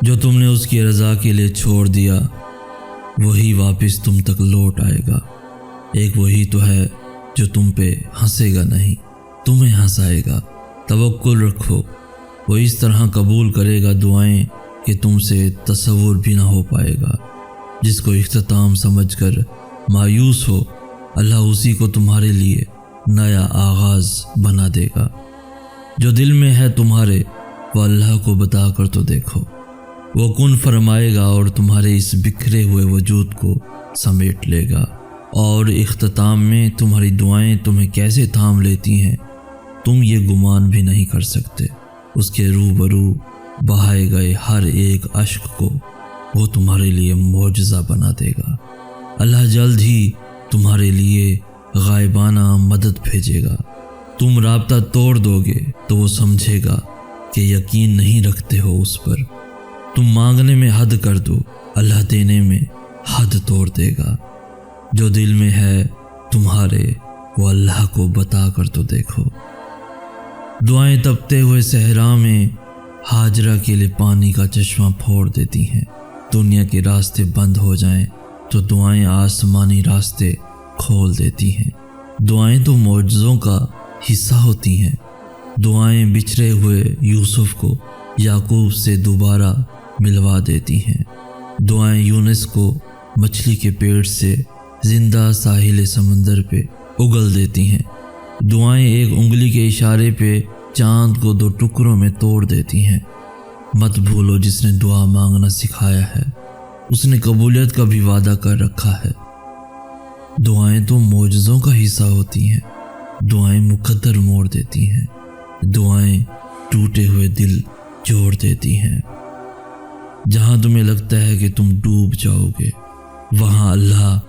جو تم نے اس کی رضا کے لیے چھوڑ دیا وہی واپس تم تک لوٹ آئے گا۔ ایک وہی تو ہے جو تم پہ ہنسے گا نہیں، تمہیں ہنسائے گا۔ توکل رکھو، وہ اس طرح قبول کرے گا دعائیں کہ تم سے تصور بھی نہ ہو پائے گا۔ جس کو اختتام سمجھ کر مایوس ہو، اللہ اسی کو تمہارے لیے نیا آغاز بنا دے گا۔ جو دل میں ہے تمہارے وہ اللہ کو بتا کر تو دیکھو، وہ کن فرمائے گا اور تمہارے اس بکھرے ہوئے وجود کو سمیٹ لے گا۔ اور اختتام میں تمہاری دعائیں تمہیں کیسے تھام لیتی ہیں تم یہ گمان بھی نہیں کر سکتے۔ اس کے روبرو بہائے گئے ہر ایک اشک کو وہ تمہارے لیے معجزہ بنا دے گا۔ اللہ جلد ہی تمہارے لیے غائبانہ مدد بھیجے گا۔ تم رابطہ توڑ دو گے تو وہ سمجھے گا کہ یقین نہیں رکھتے ہو اس پر۔ تم مانگنے میں حد کر دو، اللہ دینے میں حد توڑ دے گا۔ جو دل میں ہے تمہارے وہ اللہ کو بتا کر تو دیکھو۔ دعائیں تپتے ہوئے صحرا میں ہاجرہ کے لیے پانی کا چشمہ پھوڑ دیتی ہیں۔ دنیا کے راستے بند ہو جائیں تو دعائیں آسمانی راستے کھول دیتی ہیں۔ دعائیں تو معجزوں کا حصہ ہوتی ہیں۔ دعائیں بچھڑے ہوئے یوسف کو یعقوب سے دوبارہ ملوا دیتی ہیں۔ دعائیں یونس کو مچھلی کے پیٹ سے زندہ ساحل سمندر پہ اگل دیتی ہیں۔ دعائیں ایک انگلی کے اشارے پہ چاند کو 2 ٹکڑوں میں توڑ دیتی ہیں۔ مت بھولو جس نے دعا مانگنا سکھایا ہے اس نے قبولیت کا بھی وعدہ کر رکھا ہے۔ دعائیں تو معجزوں کا حصہ ہوتی ہیں۔ دعائیں مقدر موڑ دیتی ہیں۔ دعائیں ٹوٹے ہوئے دل جوڑ دیتی ہیں۔ جہاں تمہیں لگتا ہے کہ تم ڈوب جاؤ گے وہاں اللہ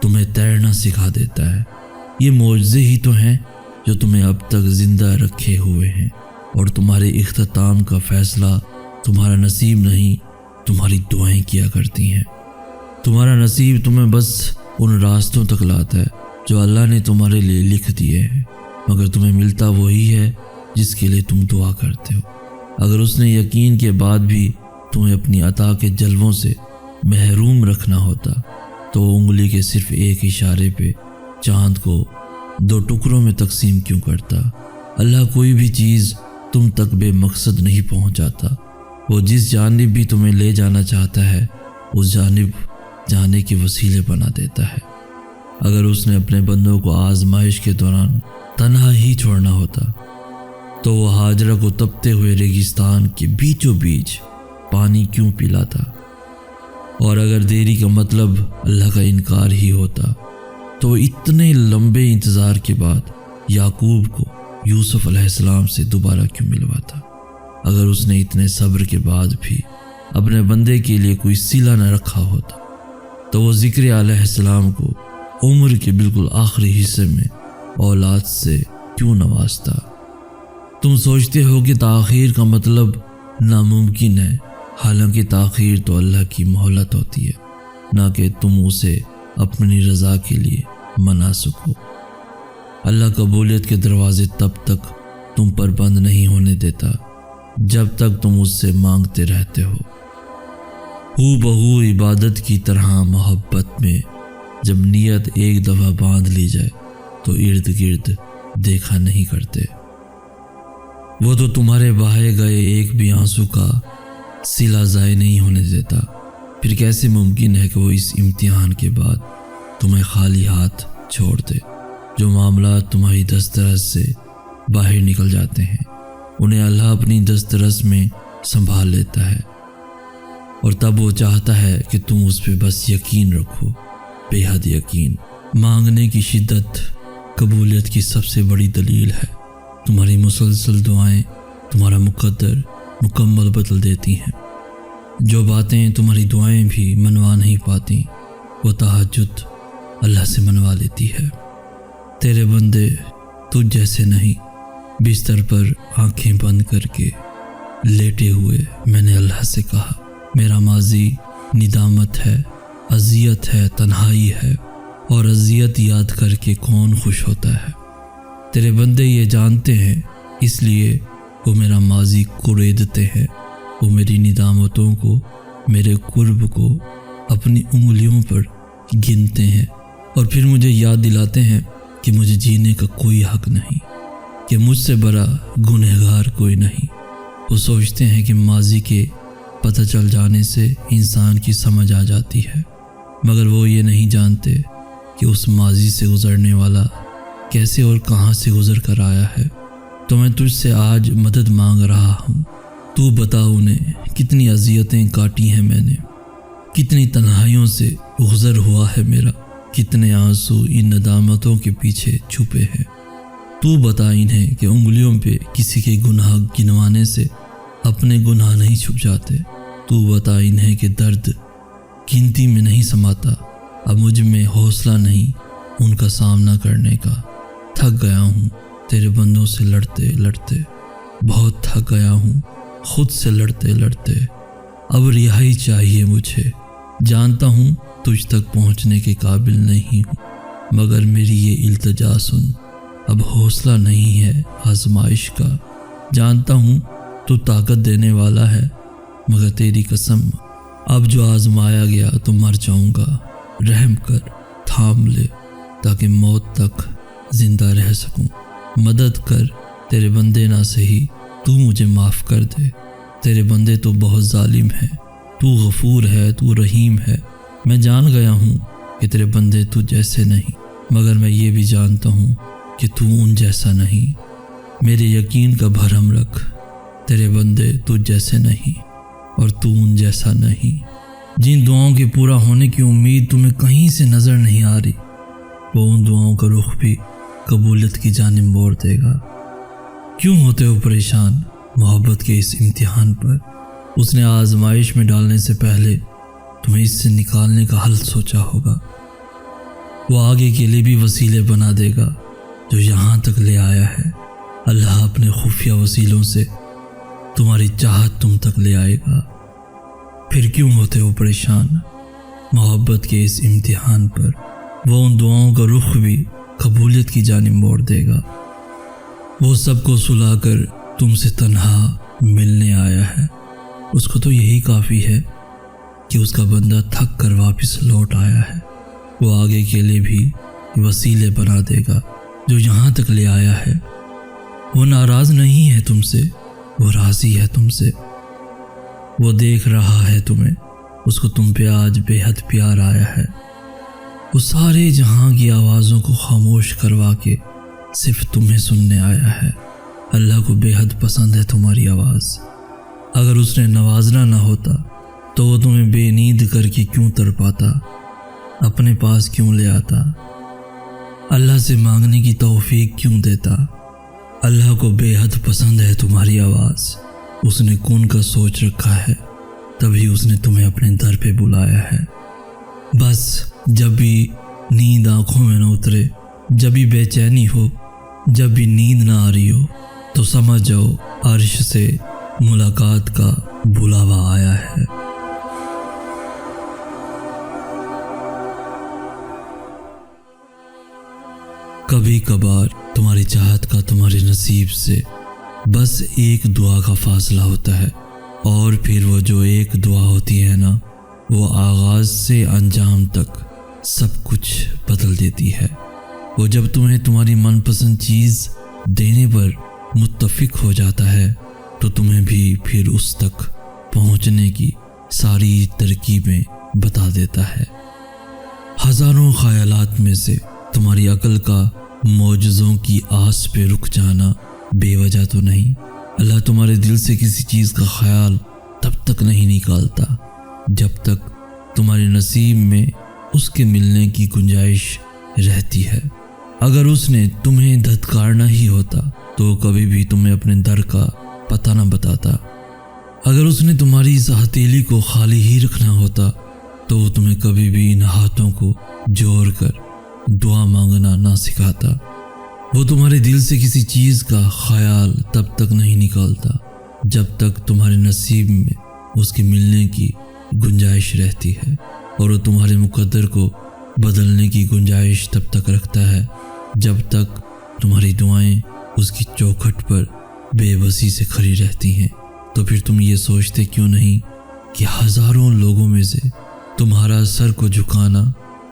تمہیں تیرنا سکھا دیتا ہے۔ یہ معجزے ہی تو ہیں جو تمہیں اب تک زندہ رکھے ہوئے ہیں، اور تمہارے اختتام کا فیصلہ تمہارا نصیب نہیں، تمہاری دعائیں کیا کرتی ہیں۔ تمہارا نصیب تمہیں بس ان راستوں تک لاتا ہے جو اللہ نے تمہارے لیے لکھ دیے ہیں، مگر تمہیں ملتا وہی ہے جس کے لیے تم دعا کرتے ہو۔ اگر اس نے یقین کے بعد بھی تمہیں اپنی عطا کے جلووں سے محروم رکھنا ہوتا تو وہ انگلی کے صرف ایک اشارے پہ چاند کو 2 ٹکڑوں میں تقسیم کیوں کرتا؟ اللہ کوئی بھی چیز تم تک بے مقصد نہیں پہنچاتا۔ وہ جس جانب بھی تمہیں لے جانا چاہتا ہے اس جانب جانے کے وسیلے بنا دیتا ہے۔ اگر اس نے اپنے بندوں کو آزمائش کے دوران تنہا ہی چھوڑنا ہوتا تو وہ ہاجرہ کو تپتے ہوئے ریگستان کے بیچوں بیچ پانی کیوں پلاتا؟ اور اگر دیری کا مطلب اللہ کا انکار ہی ہوتا تو اتنے لمبے انتظار کے بعد یعقوب کو یوسف علیہ السلام سے دوبارہ کیوں ملواتا؟ اگر اس نے اتنے صبر کے بعد بھی اپنے بندے کے لیے کوئی صلہ نہ رکھا ہوتا تو وہ ذکر علیہ السلام کو عمر کے بالکل آخری حصے میں اولاد سے کیوں نوازتا؟ تم سوچتے ہو کہ تاخیر کا مطلب ناممکن ہے، حالانکہ تاخیر تو اللہ کی مہلت ہوتی ہے، نہ کہ تم اسے اپنی رضا کے لیے منا سکو۔ اللہ قبولیت کے دروازے تب تک تم پر بند نہیں ہونے دیتا جب تک تم اس سے مانگتے رہتے ہو۔ بہو عبادت کی طرح محبت میں جب نیت ایک دفعہ باندھ لی جائے تو ارد گرد دیکھا نہیں کرتے۔ وہ تو تمہارے بہائے گئے ایک بھی آنسو کا صلہ ضائع نہیں ہونے دیتا، پھر کیسے ممکن ہے کہ وہ اس امتحان کے بعد تمہیں خالی ہاتھ چھوڑ دے؟ جو معاملات تمہاری دسترس سے باہر نکل جاتے ہیں انہیں اللہ اپنی دسترس میں سنبھال لیتا ہے، اور تب وہ چاہتا ہے کہ تم اس پہ بس یقین رکھو، بے حد یقین۔ مانگنے کی شدت قبولیت کی سب سے بڑی دلیل ہے۔ تمہاری مسلسل دعائیں تمہارا مقدر مکمل بدل دیتی ہیں۔ جو باتیں تمہاری دعائیں بھی منوا نہیں پاتی وہ تہجد اللہ سے منوا لیتی ہے۔ تیرے بندے تجھ جیسے نہیں۔ بستر پر آنکھیں بند کر کے لیٹے ہوئے میں نے اللہ سے کہا، میرا ماضی ندامت ہے، اذیت ہے، تنہائی ہے، اور اذیت یاد کر کے کون خوش ہوتا ہے؟ تیرے بندے یہ جانتے ہیں، اس لیے وہ میرا ماضی کوریدتے ہیں وہ میری ندامتوں کو، میرے قرب کو اپنی انگلیوں پر گنتے ہیں اور پھر مجھے یاد دلاتے ہیں کہ مجھے جینے کا کوئی حق نہیں، کہ مجھ سے بڑا گنہگار کوئی نہیں۔ وہ سوچتے ہیں کہ ماضی کے پتہ چل جانے سے انسان کی سمجھ آ جاتی ہے، مگر وہ یہ نہیں جانتے کہ اس ماضی سے گزرنے والا کیسے اور کہاں سے گزر کر آیا ہے۔ تو میں تجھ سے آج مدد مانگ رہا ہوں، تو بتا انہیں کتنی اذیتیں کاٹی ہیں میں نے، کتنی تنہائیوں سے گزر ہوا ہے میرا، کتنے آنسو ان ندامتوں کے پیچھے چھپے ہیں۔ تو بتا انہیں کہ انگلیوں پہ کسی کے گناہ گنوانے سے اپنے گناہ نہیں چھپ جاتے۔ تو بتا انہیں کہ درد گنتی میں نہیں سماتا، اب مجھ میں حوصلہ نہیں ان کا سامنا کرنے کا۔ تھک گیا ہوں تیرے بندوں سے لڑتے لڑتے، بہت تھک گیا ہوں خود سے لڑتے لڑتے، اب رہائی چاہیے مجھے۔ جانتا ہوں تجھ تک پہنچنے کے قابل نہیں ہوں، مگر میری یہ التجا سن، اب حوصلہ نہیں ہے آزمائش کا۔ جانتا ہوں تو طاقت دینے والا ہے، مگر تیری قسم اب جو آزمایا گیا تو مر جاؤں گا۔ رحم کر، تھام لے تاکہ موت تک زندہ رہ سکوں۔ مدد کر، تیرے بندے نہ سہی تو مجھے معاف کر دے۔ تیرے بندے تو بہت ظالم ہیں، تو غفور ہے، تو رحیم ہے۔ میں جان گیا ہوں کہ تیرے بندے تو جیسے نہیں، مگر میں یہ بھی جانتا ہوں کہ تو ان جیسا نہیں۔ میرے یقین کا بھرم رکھ، تیرے بندے تو جیسے نہیں اور تو ان جیسا نہیں۔ جن دعاؤں کے پورا ہونے کی امید تمہیں کہیں سے نظر نہیں آ رہی، وہ ان دعاؤں کا رخ بھی قبولیت کی جانب موڑ دے گا۔ کیوں ہوتے ہو پریشان محبت کے اس امتحان پر؟ اس نے آزمائش میں ڈالنے سے پہلے تمہیں اس سے نکالنے کا حل سوچا ہوگا۔ وہ آگے کے لیے بھی وسیلے بنا دے گا جو یہاں تک لے آیا ہے۔ اللہ اپنے خفیہ وسیلوں سے تمہاری چاہت تم تک لے آئے گا۔ پھر کیوں ہوتے ہو پریشان محبت کے اس امتحان پر؟ وہ ان دعاؤں کا رخ بھی قبولیت کی جانب موڑ دے گا۔ وہ سب کو سلا کر تم سے تنہا ملنے آیا ہے۔ اس کو تو یہی کافی ہے کہ اس کا بندہ تھک کر واپس لوٹ آیا ہے۔ وہ آگے کے لیے بھی وسیلے بنا دے گا جو یہاں تک لے آیا ہے۔ وہ ناراض نہیں ہے تم سے، وہ راضی ہے تم سے۔ وہ دیکھ رہا ہے تمہیں، اس کو تم پہ آج بے حد پیار آیا ہے۔ وہ سارے جہاں کی آوازوں کو خاموش کروا کے صرف تمہیں سننے آیا ہے۔ اللہ کو بے حد پسند ہے تمہاری آواز۔ اگر اس نے نوازنا نہ ہوتا تو وہ تمہیں بے نیند کر کے کیوں تڑپاتا، اپنے پاس کیوں لے آتا، اللہ سے مانگنے کی توفیق کیوں دیتا۔ اللہ کو بے حد پسند ہے تمہاری آواز۔ اس نے کون کا سوچ رکھا ہے، تبھی اس نے تمہیں اپنے در پہ بلایا ہے۔ بس جب بھی نیند آنکھوں میں نہ اترے، جب بھی بے چینی ہو، جب بھی نیند نہ آ رہی ہو، تو سمجھ جاؤ عرش سے ملاقات کا بلاوا آیا ہے۔ کبھی کبھار تمہاری چاہت کا تمہارے نصیب سے بس ایک دعا کا فاصلہ ہوتا ہے، اور پھر وہ جو ایک دعا ہوتی ہے نا، وہ آغاز سے انجام تک سب کچھ بدل دیتی ہے۔ وہ جب تمہیں تمہاری من پسند چیز دینے پر متفق ہو جاتا ہے تو تمہیں بھی پھر اس تک پہنچنے کی ساری ترکیبیں بتا دیتا ہے۔ ہزاروں خیالات میں سے تمہاری عقل کا معجزوں کی آس پہ رک جانا بے وجہ تو نہیں۔ اللہ تمہارے دل سے کسی چیز کا خیال تب تک نہیں نکالتا جب تک تمہارے نصیب میں اس کے ملنے کی گنجائش رہتی ہے۔ اگر اس نے تمہیں دھتکارنا ہی ہوتا تو کبھی بھی تمہیں اپنے در کا پتہ نہ بتاتا۔ اگر اس نے تمہاری اس ہتھیلی کو خالی ہی رکھنا ہوتا تو وہ تمہیں کبھی بھی ان ہاتھوں کو جوڑ کر دعا مانگنا نہ سکھاتا۔ وہ تمہارے دل سے کسی چیز کا خیال تب تک نہیں نکالتا جب تک تمہارے نصیب میں اس کے ملنے کی گنجائش رہتی ہے، اور وہ تمہارے مقدر کو بدلنے کی گنجائش تب تک رکھتا ہے جب تک تمہاری دعائیں اس کی چوکھٹ پر بے بسی سے کھڑی رہتی ہیں۔ تو پھر تم یہ سوچتے کیوں نہیں کہ ہزاروں لوگوں میں سے تمہارا سر کو جھکانا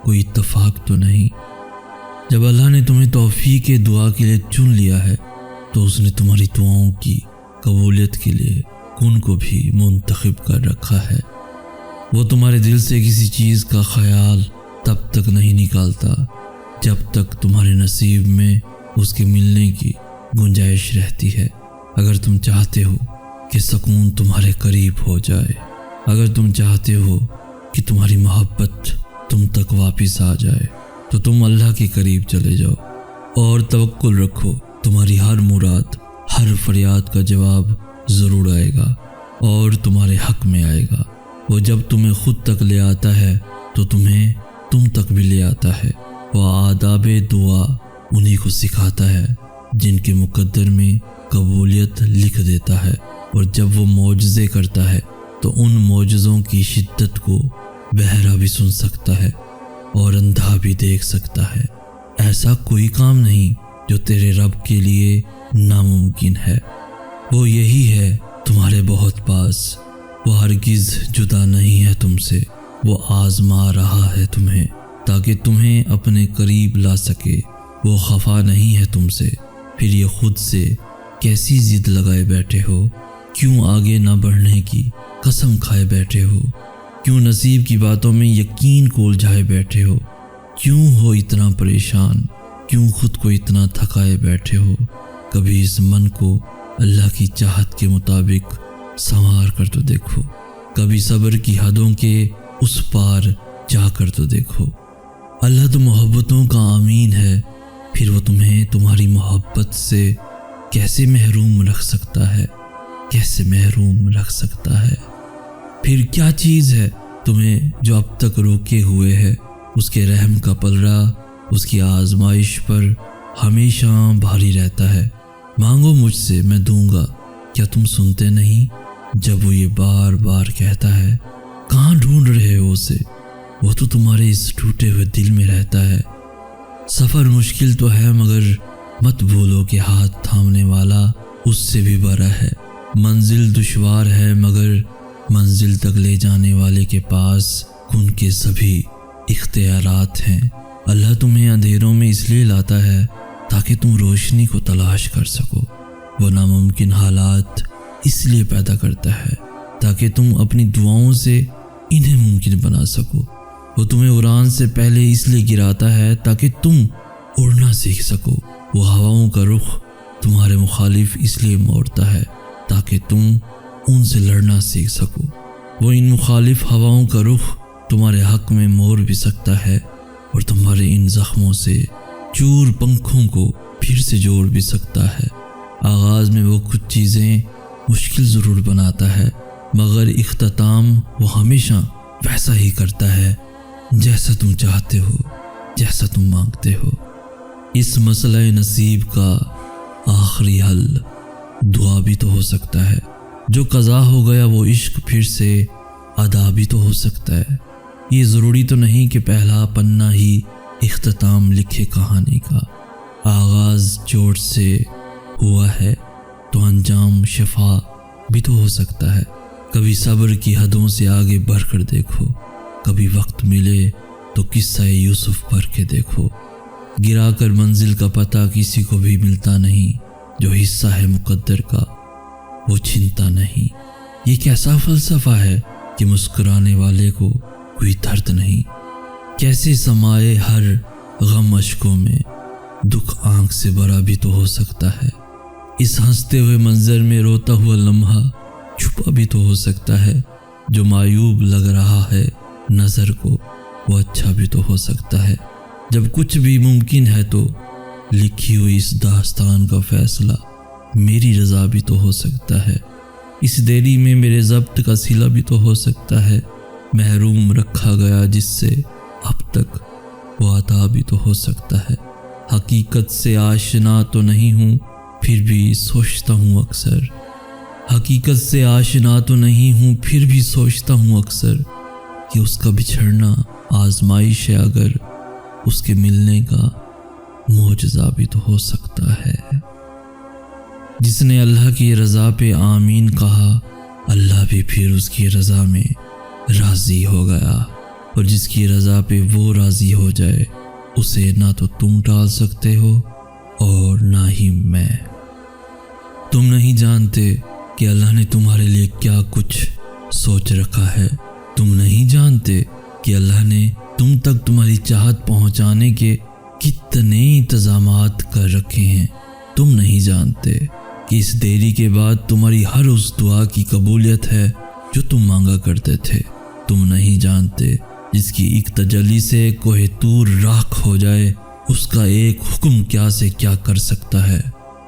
کوئی اتفاق تو نہیں؟ جب اللہ نے تمہیں توفیق دعا کے لیے چن لیا ہے تو اس نے تمہاری دعاؤں کی قبولیت کے لیے کن کو بھی منتخب کر رکھا ہے۔ وہ تمہارے دل سے کسی چیز کا خیال تب تک نہیں نکالتا جب تک تمہارے نصیب میں اس کے ملنے کی گنجائش رہتی ہے۔ اگر تم چاہتے ہو کہ سکون تمہارے قریب ہو جائے، اگر تم چاہتے ہو کہ تمہاری محبت تم تک واپس آ جائے، تو تم اللہ کے قریب چلے جاؤ اور توکل رکھو، تمہاری ہر مراد، ہر فریاد کا جواب ضرور آئے گا اور تمہارے حق میں آئے گا۔ وہ جب تمہیں خود تک لے آتا ہے تو تمہیں تم تک بھی لے آتا ہے۔ وہ آداب دعا انہی کو سکھاتا ہے جن کے مقدر میں قبولیت لکھ دیتا ہے، اور جب وہ معجزے کرتا ہے تو ان معجزوں کی شدت کو بہرا بھی سن سکتا ہے اور اندھا بھی دیکھ سکتا ہے۔ ایسا کوئی کام نہیں جو تیرے رب کے لیے ناممکن ہے۔ وہ یہی ہے تمہارے بہت پاس، وہ ہرگز جدا نہیں ہے تم سے، وہ آزما رہا ہے تمہیں تاکہ تمہیں اپنے قریب لا سکے۔ وہ خفا نہیں ہے تم سے، پھر یہ خود سے کیسی ضد لگائے بیٹھے ہو؟ کیوں آگے نہ بڑھنے کی قسم کھائے بیٹھے ہو؟ کیوں نصیب کی باتوں میں یقین کو الجھائے بیٹھے ہو؟ کیوں ہو اتنا پریشان؟ کیوں خود کو اتنا تھکائے بیٹھے ہو؟ کبھی اس من کو اللہ کی چاہت کے مطابق سنوار کر تو دیکھو، کبھی صبر کی حدوں کے اس پار جا کر تو دیکھو۔ اللہ تو محبتوں کا امین ہے، پھر وہ تمہیں تمہاری محبت سے کیسے محروم رکھ سکتا ہے؟ کیسے محروم رکھ سکتا ہے؟ پھر کیا چیز ہے تمہیں جو اب تک روکے ہوئے ہے؟ اس کے رحم کا پلڑا اس کی آزمائش پر ہمیشہ بھاری رہتا ہے۔ مانگو مجھ سے، میں دوں گا، کیا تم سنتے نہیں؟ جب وہ یہ بار بار کہتا ہے، کہاں ڈھونڈ رہے ہو اسے؟ وہ تو تمہارے اس ٹوٹے ہوئے دل میں رہتا ہے۔ سفر مشکل تو ہے مگر مت بھولو کہ ہاتھ تھامنے والا اس سے بھی بڑا ہے۔ منزل دشوار ہے مگر منزل تک لے جانے والے کے پاس ان کے سبھی اختیارات ہیں۔ اللہ تمہیں اندھیروں میں اس لیے لاتا ہے تاکہ تم روشنی کو تلاش کر سکو۔ وہ ناممکن حالات اس لیے پیدا کرتا ہے تاکہ تم اپنی دعاؤں سے انہیں ممکن بنا سکو۔ وہ تمہیں اڑان سے پہلے اس لیے گراتا ہے تاکہ تم اڑنا سیکھ سکو۔ وہ ہواؤں کا رخ تمہارے مخالف اس لیے موڑتا ہے تاکہ تم ان سے لڑنا سیکھ سکو۔ وہ ان مخالف ہواؤں کا رخ تمہارے حق میں موڑ بھی سکتا ہے اور تمہارے ان زخموں سے چور پنکھوں کو پھر سے جوڑ بھی سکتا ہے۔ آغاز میں وہ کچھ چیزیں مشکل ضرور بناتا ہے مگر اختتام وہ ہمیشہ ویسا ہی کرتا ہے جیسا تم چاہتے ہو، جیسا تم مانگتے ہو۔ اس مسئلہ نصیب کا آخری حل دعا بھی تو ہو سکتا ہے۔ جو قضا ہو گیا وہ عشق پھر سے ادا بھی تو ہو سکتا ہے۔ یہ ضروری تو نہیں کہ پہلا پنہ ہی اختتام لکھے کہانی کا۔ آغاز چوٹ سے ہوا ہے تو انجام شفا بھی تو ہو سکتا ہے۔ کبھی صبر کی حدوں سے آگے بڑھ کر دیکھو، کبھی وقت ملے تو قصہ یوسف پڑھ کے دیکھو۔ گرا کر منزل کا پتہ کسی کو بھی ملتا نہیں، جو حصہ ہے مقدر کا وہ چھنتا نہیں۔ یہ کیسا فلسفہ ہے کہ مسکرانے والے کو کوئی درد نہیں؟ کیسے سمائے ہر غم اشکوں میں دکھ آنکھ سے بڑا بھی تو ہو سکتا ہے۔ اس ہنستے ہوئے منظر میں روتا ہوا لمحہ چھپا بھی تو ہو سکتا ہے۔ جو معیوب لگ رہا ہے نظر کو وہ اچھا بھی تو ہو سکتا ہے۔ جب کچھ بھی ممکن ہے تو لکھی ہوئی اس داستان کا فیصلہ میری رضا بھی تو ہو سکتا ہے۔ اس دیری میں میرے ضبط کا صلہ بھی تو ہو سکتا ہے۔ محروم رکھا گیا جس سے اب تک وہ عطا بھی تو ہو سکتا ہے۔ حقیقت سے آشنا تو نہیں ہوں پھر بھی سوچتا ہوں اکثر، حقیقت سے آشنا تو نہیں ہوں پھر بھی سوچتا ہوں اکثر کہ اس کا بچھڑنا آزمائش ہے، اگر اس کے ملنے کا معجزہ بھی تو ہو سکتا ہے۔ جس نے اللہ کی رضا پہ آمین کہا بھی پھر اس کی رضا میں راضی ہو گیا، اور جس کی رضا پہ وہ راضی ہو جائے اسے نہ تو تم ٹال سکتے ہو اور نہ ہی میں۔ تم نہیں جانتے کہ اللہ نے تمہارے لیے کیا کچھ سوچ رکھا ہے۔ تم نہیں جانتے کہ اللہ نے تم تک تمہاری چاہت پہنچانے کے کتنے انتظامات کر رکھے ہیں۔ تم نہیں جانتے کہ اس دیری کے بعد تمہاری ہر اس دعا کی قبولیت ہے جو تم مانگا کرتے تھے۔ تم نہیں جانتے جس کی ایک تجلی سے کوہ طور راکھ ہو جائے، اس کا ایک حکم کیا سے کیا کر سکتا ہے۔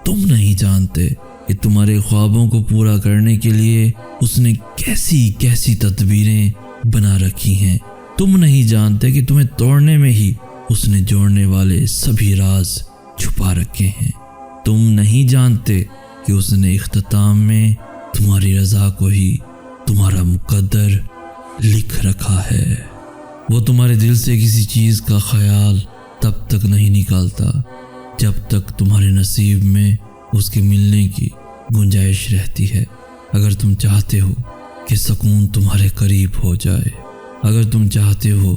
تم نہیں جانتے کہ تمہارے خوابوں کو پورا کرنے کے لیے اس نے کیسی کیسی تدبیریں بنا رکھی ہیں۔ تم نہیں جانتے کہ تمہیں توڑنے میں ہی اس نے جوڑنے والے سبھی راز چھپا رکھے ہیں۔ تم نہیں جانتے کہ اس نے اختتام میں تمہاری رضا کو ہی تمہارا مقدر لکھ رکھا ہے۔ وہ تمہارے دل سے کسی چیز کا خیال تب تک نہیں نکالتا جب تک تمہارے نصیب میں اس کے ملنے کی گنجائش رہتی ہے۔ اگر تم چاہتے ہو کہ سکون تمہارے قریب ہو جائے، اگر تم چاہتے ہو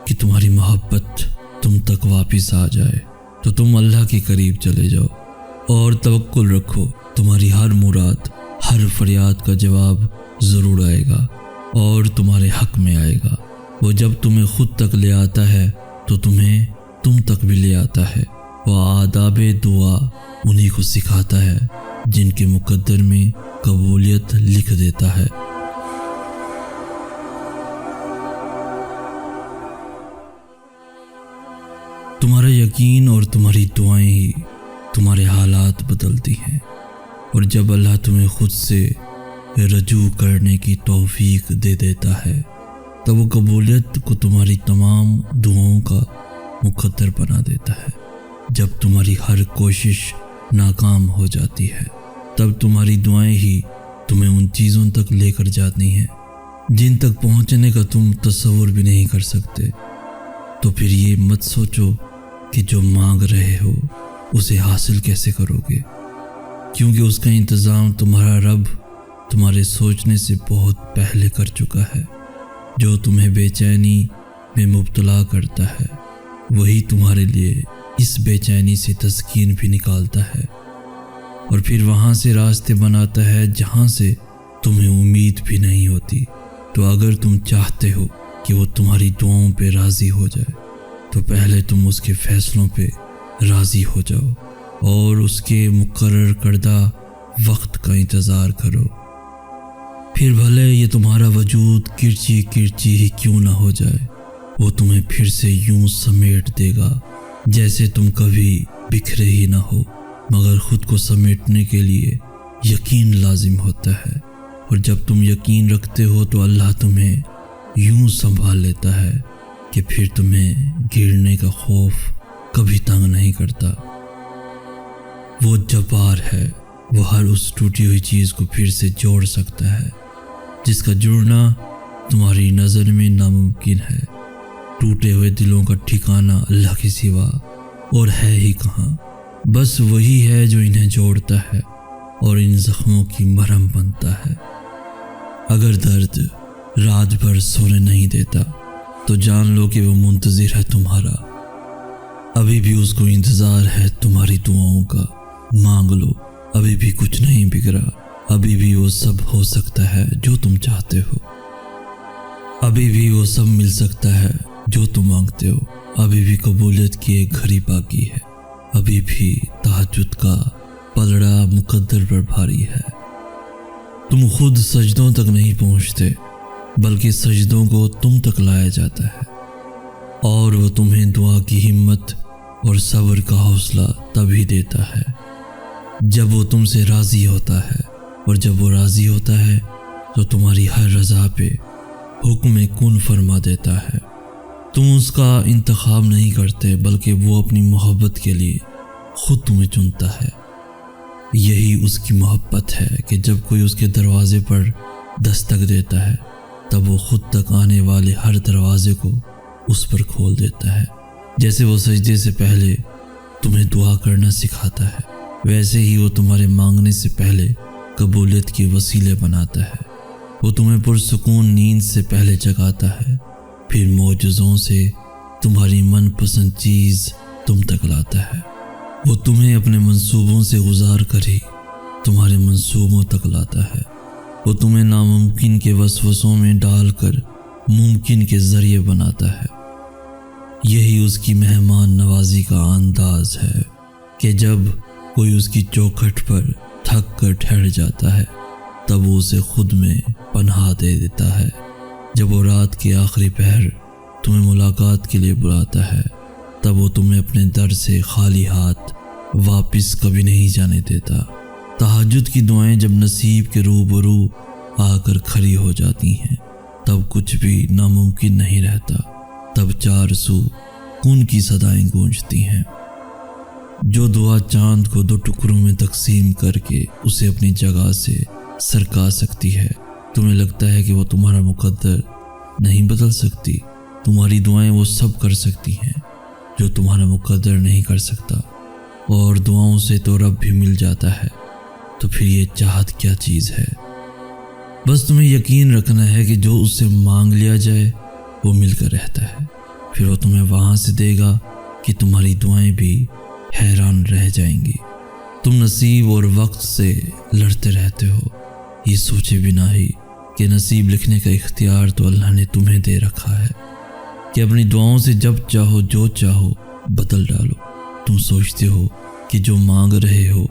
کہ تمہاری محبت تم تک واپس آ جائے، تو تم اللہ کے قریب چلے جاؤ اور توکل رکھو۔ تمہاری ہر مراد، ہر فریاد کا جواب ضرور آئے گا اور تمہارے حق میں آئے گا۔ وہ جب تمہیں خود تک لے آتا ہے تو تمہیں تم تک بھی لے آتا ہے۔ وہ آداب دعا انہی کو سکھاتا ہے جن کے مقدر میں قبولیت لکھ دیتا ہے۔ تمہارا یقین اور تمہاری دعائیں ہی تمہارے حالات بدلتی ہیں، اور جب اللہ تمہیں خود سے رجوع کرنے کی توفیق دے دیتا ہے تب وہ قبولیت کو تمہاری تمام دعاؤں کا مقدر بنا دیتا ہے۔ جب تمہاری ہر کوشش ناکام ہو جاتی ہے تب تمہاری دعائیں ہی تمہیں ان چیزوں تک لے کر جاتی ہیں جن تک پہنچنے کا تم تصور بھی نہیں کر سکتے۔ تو پھر یہ مت سوچو کہ جو مانگ رہے ہو اسے حاصل کیسے کرو گے، کیونکہ اس کا انتظام تمہارا رب تمہارے سوچنے سے بہت پہلے کر چکا ہے۔ جو تمہیں بے چینی میں مبتلا کرتا ہے وہی تمہارے لیے اس بے چینی سے تسکین بھی نکالتا ہے، اور پھر وہاں سے راستے بناتا ہے جہاں سے تمہیں امید بھی نہیں ہوتی۔ تو اگر تم چاہتے ہو کہ وہ تمہاری دعاؤں پہ راضی ہو جائے تو پہلے تم اس کے فیصلوں پہ راضی ہو جاؤ اور اس کے مقرر کردہ وقت کا انتظار کرو۔ پھر بھلے یہ تمہارا وجود کرچی کرچی ہی کیوں نہ ہو جائے، وہ تمہیں پھر سے یوں سمیٹ دے گا جیسے تم کبھی بکھرے ہی نہ ہو، مگر خود کو سمیٹنے کے لیے یقین لازم ہوتا ہے، اور جب تم یقین رکھتے ہو تو اللہ تمہیں یوں سنبھال لیتا ہے کہ پھر تمہیں گرنے کا خوف کبھی تنگ نہیں کرتا۔ وہ جبار ہے، وہ ہر اس ٹوٹی ہوئی چیز کو پھر سے جوڑ سکتا ہے جس کا جڑنا تمہاری نظر میں ناممکن ہے۔ ٹوٹے ہوئے دلوں کا ٹھکانہ اللہ کے سوا اور ہے ہی کہاں، بس وہی ہے جو انہیں جوڑتا ہے اور ان زخموں کی مرہم بنتا ہے۔ اگر درد رات بھر سونے نہیں دیتا تو جان لو کہ وہ منتظر ہے تمہارا، ابھی بھی اس کو انتظار ہے تمہاری دعاؤں کا۔ مانگ لو، ابھی بھی کچھ نہیں بگڑا، ابھی بھی وہ سب ہو سکتا ہے جو تم چاہتے ہو، ابھی بھی وہ سب مل سکتا ہے جو تم مانگتے ہو، ابھی بھی قبولیت کی ایک گھڑی باقی ہے، ابھی بھی تہجد کا پلڑا مقدر پر بھاری ہے۔ تم خود سجدوں تک نہیں پہنچتے بلکہ سجدوں کو تم تک لایا جاتا ہے، اور وہ تمہیں دعا کی ہمت اور صبر کا حوصلہ تبھی دیتا ہے جب وہ تم سے راضی ہوتا ہے، اور جب وہ راضی ہوتا ہے تو تمہاری ہر رضا پہ حکم کن فرما دیتا ہے۔ تم اس کا انتخاب نہیں کرتے بلکہ وہ اپنی محبت کے لیے خود تمہیں چنتا ہے۔ یہی اس کی محبت ہے کہ جب کوئی اس کے دروازے پر دستک دیتا ہے تب وہ خود تک آنے والے ہر دروازے کو اس پر کھول دیتا ہے۔ جیسے وہ سجدے سے پہلے تمہیں دعا کرنا سکھاتا ہے، ویسے ہی وہ تمہارے مانگنے سے پہلے قبولیت کے وسیلے بناتا ہے، وہ تمہیں پرسکون نیند سے پہلے جگاتا ہے، پھر معجزوں سے تمہاری من پسند چیز تم تک لاتا ہے۔ وہ تمہیں اپنے منصوبوں سے گزار کر ہی تمہارے منصوبوں تک لاتا ہے۔ وہ تمہیں ناممکن کے وسوسوں میں ڈال کر ممکن کے ذریعے بناتا ہے۔ یہی اس کی مہمان نوازی کا انداز ہے کہ جب کوئی اس کی چوکھٹ پر تھک کر ٹھہر جاتا ہے تب وہ اسے خود میں پناہ دے دیتا ہے۔ جب وہ رات کے آخری پہر تمہیں ملاقات کے لیے بلاتا ہے تب وہ تمہیں اپنے در سے خالی ہاتھ واپس کبھی نہیں جانے دیتا۔ تہجد کی دعائیں جب نصیب کے روبرو آ کر کھڑی ہو جاتی ہیں تب کچھ بھی ناممکن نہیں رہتا، تب چار سو خون کی صدائیں گونجتی ہیں۔ جو دعا چاند کو دو ٹکڑوں میں تقسیم کر کے اسے اپنی جگہ سے سرکا سکتی ہے، تمہیں لگتا ہے کہ وہ تمہارا مقدر نہیں بدل سکتی؟ تمہاری دعائیں وہ سب کر سکتی ہیں جو تمہارا مقدر نہیں کر سکتا، اور دعاؤں سے تو رب بھی مل جاتا ہے، تو پھر یہ چاہت کیا چیز ہے؟ بس تمہیں یقین رکھنا ہے کہ جو اس سے مانگ لیا جائے وہ مل کر رہتا ہے، پھر وہ تمہیں وہاں سے دے گا کہ تمہاری دعائیں بھی حیران رہ جائیں گی۔ تم نصیب اور وقت سے لڑتے رہتے ہو، یہ سوچے بنا ہی کہ نصیب لکھنے کا اختیار تو اللہ نے تمہیں دے رکھا ہے کہ اپنی دعاؤں سے جب چاہو جو چاہو بدل ڈالو۔ تم سوچتے ہو کہ جو مانگ رہے ہو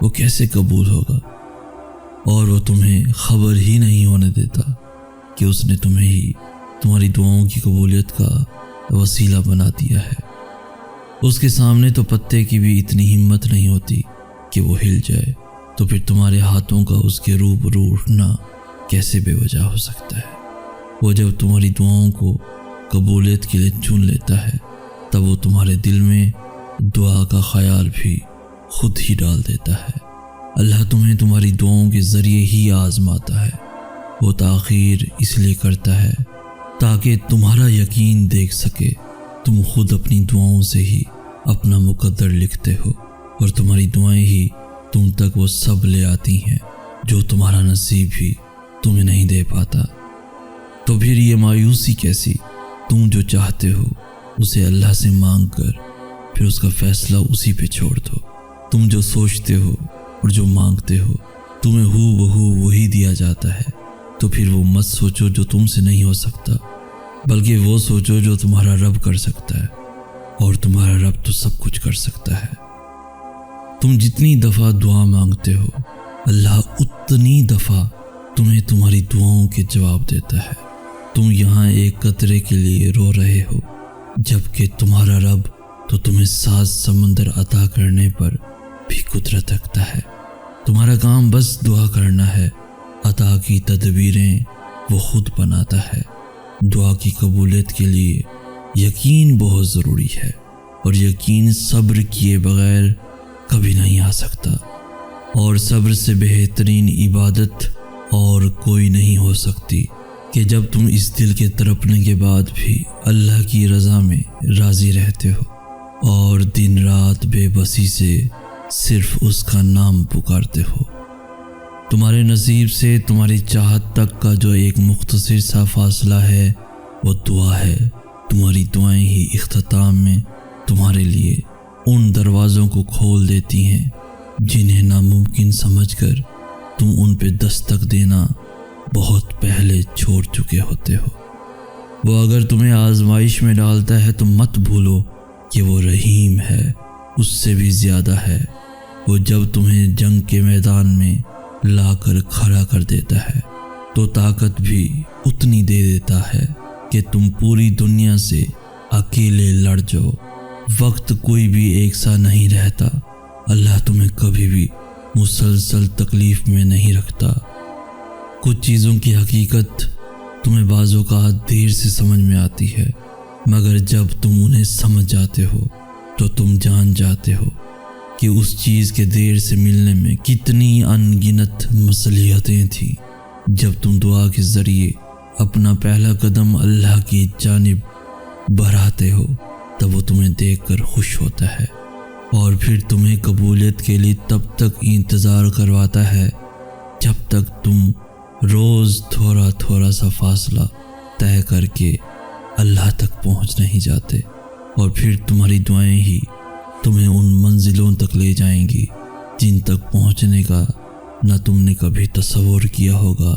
وہ کیسے قبول ہوگا، اور وہ تمہیں خبر ہی نہیں ہونے دیتا کہ اس نے تمہیں ہی تمہاری دعاؤں کی قبولیت کا وسیلہ بنا دیا ہے۔ اس کے سامنے تو پتے کی بھی اتنی ہمت نہیں ہوتی کہ وہ ہل جائے، تو پھر تمہارے ہاتھوں کا اس کے روبرو اٹھنا کیسے بے وجہ ہو سکتا ہے؟ وہ جب تمہاری دعاؤں کو قبولیت کے لیے چن لیتا ہے تب وہ تمہارے دل میں دعا کا خیال بھی خود ہی ڈال دیتا ہے۔ اللہ تمہیں تمہاری دعاؤں کے ذریعے ہی آزماتا ہے۔ وہ تاخیر اس لیے کرتا ہے تاکہ تمہارا یقین دیکھ سکے تم خود اپنی دعاؤں سے ہی اپنا مقدر لکھتے ہو، اور تمہاری دعائیں ہی تم تک وہ سب لے آتی ہیں جو تمہارا نصیب ہی تمہیں نہیں دے پاتا۔ تو پھر یہ مایوسی کیسی؟ تم جو چاہتے ہو اسے اللہ سے مانگ کر پھر اس کا فیصلہ اسی پہ چھوڑ دو۔ تم جو سوچتے ہو اور جو مانگتے ہو تمہیں ہو بہو وہی دیا جاتا ہے، تو پھر وہ مت سوچو جو تم سے نہیں ہو سکتا، بلکہ وہ سوچو جو تمہارا رب کر سکتا ہے، اور تمہارا رب تو سب کچھ کر سکتا ہے۔ تم جتنی دفعہ دعا مانگتے ہو اللہ اتنی دفعہ تمہیں تمہاری دعاؤں کے جواب دیتا ہے۔ تم یہاں ایک قطرے کے لیے رو رہے ہو، جبکہ تمہارا رب تو تمہیں 7 سمندر عطا کرنے پر بھی قدرت رکھتا ہے۔ تمہارا کام بس دعا کرنا ہے، عطا کی تدبیریں وہ خود بناتا ہے۔ دعا کی قبولیت کے لیے یقین بہت ضروری ہے، اور یقین صبر کیے بغیر کبھی نہیں آ سکتا، اور صبر سے بہترین عبادت اور کوئی نہیں ہو سکتی کہ جب تم اس دل کے تڑپنے کے بعد بھی اللہ کی رضا میں راضی رہتے ہو اور دن رات بے بسی سے صرف اس کا نام پکارتے ہو۔ تمہارے نصیب سے تمہاری چاہت تک کا جو ایک مختصر سا فاصلہ ہے وہ دعا ہے۔ تمہاری دعائیں ہی اختتام میں تمہارے لیے ان دروازوں کو کھول دیتی ہیں جنہیں ناممکن سمجھ کر تم ان پہ دستک دینا بہت پہلے چھوڑ چکے ہوتے ہو۔ وہ اگر تمہیں آزمائش میں ڈالتا ہے تو مت بھولو کہ وہ رحیم ہے، اس سے بھی زیادہ ہے۔ وہ جب تمہیں جنگ کے میدان میں لا کر کھڑا کر دیتا ہے تو طاقت بھی اتنی دے دیتا ہے کہ تم پوری دنیا سے اکیلے لڑ جاؤ۔ وقت کوئی بھی ایک سا نہیں رہتا، اللہ تمہیں کبھی بھی مسلسل تکلیف میں نہیں رکھتا۔ کچھ چیزوں کی حقیقت تمہیں بعض اوقات دیر سے سمجھ میں آتی ہے، مگر جب تم انہیں سمجھ جاتے ہو تو تم جان جاتے ہو کہ اس چیز کے دیر سے ملنے میں کتنی ان گنت مصلحتیں تھیں۔ جب تم دعا کے ذریعے اپنا پہلا قدم اللہ کی جانب بڑھاتے ہو تب وہ تمہیں دیکھ کر خوش ہوتا ہے، اور پھر تمہیں قبولیت کے لیے تب تک انتظار کرواتا ہے جب تک تم روز تھوڑا تھوڑا سا فاصلہ طے کر کے اللہ تک پہنچ نہیں جاتے، اور پھر تمہاری دعائیں ہی تمہیں ان منزلوں تک لے جائیں گی جن تک پہنچنے کا نہ تم نے کبھی تصور کیا ہوگا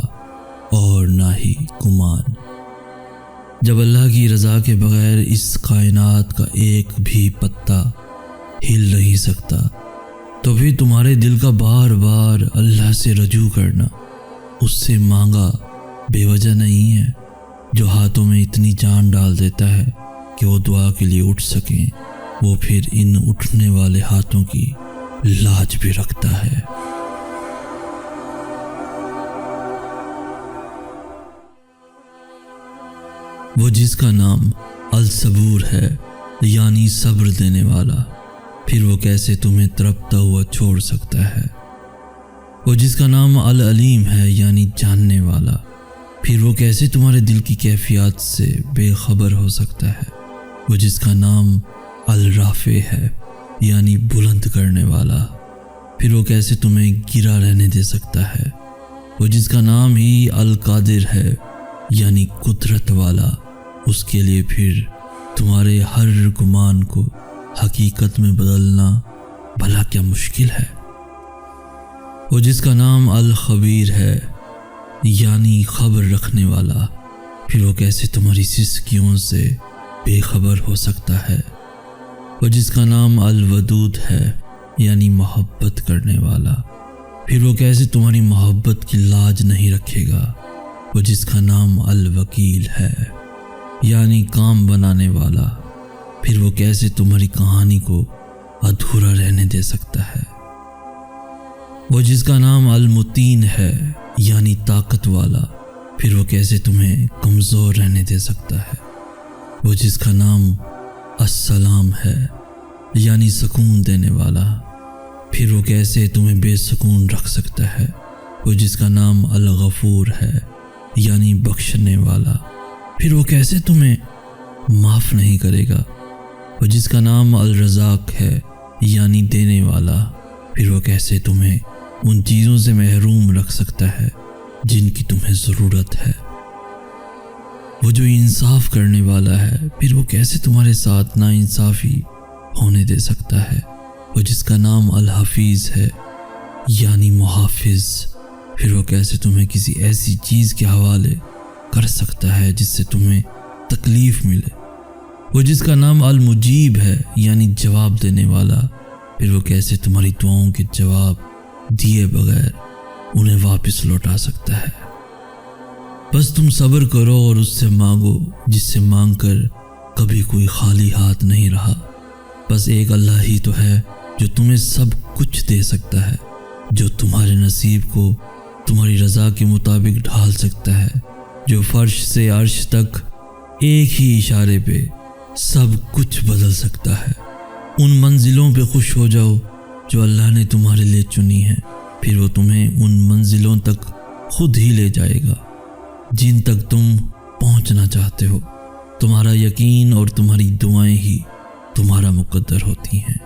اور نہ ہی گمان۔ جب اللہ کی رضا کے بغیر اس کائنات کا ایک بھی پتا ہل نہیں سکتا، تو پھر تمہارے دل کا بار بار اللہ سے رجوع کرنا، اس سے مانگا بے وجہ نہیں ہے، جو ہاتھوں میں اتنی جان ڈال دیتا ہے کہ وہ دعا کے لیے اٹھ سکیں، وہ پھر ان اٹھنے والے ہاتھوں کی لاج بھی رکھتا ہے۔ وہ جس کا نام الصبور ہے یعنی صبر دینے والا، پھر وہ کیسے تمہیں تڑپتا ہوا چھوڑ سکتا ہے؟ وہ جس کا نام العلیم ہے یعنی جاننے والا، پھر وہ کیسے تمہارے دل کی کیفیات سے بے خبر ہو سکتا ہے؟ وہ جس کا نام الرافع ہے یعنی بلند کرنے والا، پھر وہ کیسے تمہیں گرا رہنے دے سکتا ہے؟ وہ جس کا نام ہی القادر ہے یعنی قدرت والا، اس کے لیے پھر تمہارے ہر گمان کو حقیقت میں بدلنا بھلا کیا مشکل ہے؟ وہ جس کا نام الخبیر ہے یعنی خبر رکھنے والا، پھر وہ کیسے تمہاری سسکیوں سے بے خبر ہو سکتا ہے؟ وہ جس کا نام الودود ہے یعنی محبت کرنے والا، پھر وہ کیسے تمہاری محبت کی لاج نہیں رکھے گا؟ وہ جس کا نام الوکیل ہے یعنی کام بنانے والا، پھر وہ کیسے تمہاری کہانی کو ادھورا رہنے دے سکتا ہے؟ وہ جس کا نام المتین ہے یعنی طاقت والا، پھر وہ کیسے تمہیں کمزور رہنے دے سکتا ہے؟ وہ جس کا نام السلام ہے یعنی سکون دینے والا، پھر وہ کیسے تمہیں بے سکون رکھ سکتا ہے؟ وہ جس کا نام الغفور ہے یعنی بخشنے والا، پھر وہ کیسے تمہیں معاف نہیں کرے گا؟ وہ جس کا نام الرزاق ہے یعنی دینے والا، پھر وہ کیسے تمہیں ان چیزوں سے محروم رکھ سکتا ہے جن کی تمہیں ضرورت ہے؟ وہ جو انصاف کرنے والا ہے، پھر وہ کیسے تمہارے ساتھ ناانصافی ہونے دے سکتا ہے؟ وہ جس کا نام الحفیظ ہے یعنی محافظ، پھر وہ کیسے تمہیں کسی ایسی چیز کے حوالے کر سکتا ہے جس سے تمہیں تکلیف ملے؟ وہ جس کا نام المجیب ہے یعنی جواب دینے والا، پھر وہ کیسے تمہاری دعاؤں کے جواب دیے بغیر انہیں واپس لوٹا سکتا ہے؟ بس تم صبر کرو اور اس سے مانگو جس سے مانگ کر کبھی کوئی خالی ہاتھ نہیں رہا۔ بس ایک اللہ ہی تو ہے جو تمہیں سب کچھ دے سکتا ہے، جو تمہارے نصیب کو تمہاری رضا کے مطابق ڈھال سکتا ہے، جو فرش سے عرش تک ایک ہی اشارے پہ سب کچھ بدل سکتا ہے۔ ان منزلوں پہ خوش ہو جاؤ جو اللہ نے تمہارے لیے چنی ہیں، پھر وہ تمہیں ان منزلوں تک خود ہی لے جائے گا جن تک تم پہنچنا چاہتے ہو۔ تمہارا یقین اور تمہاری دعائیں ہی تمہارا مقدر ہوتی ہیں۔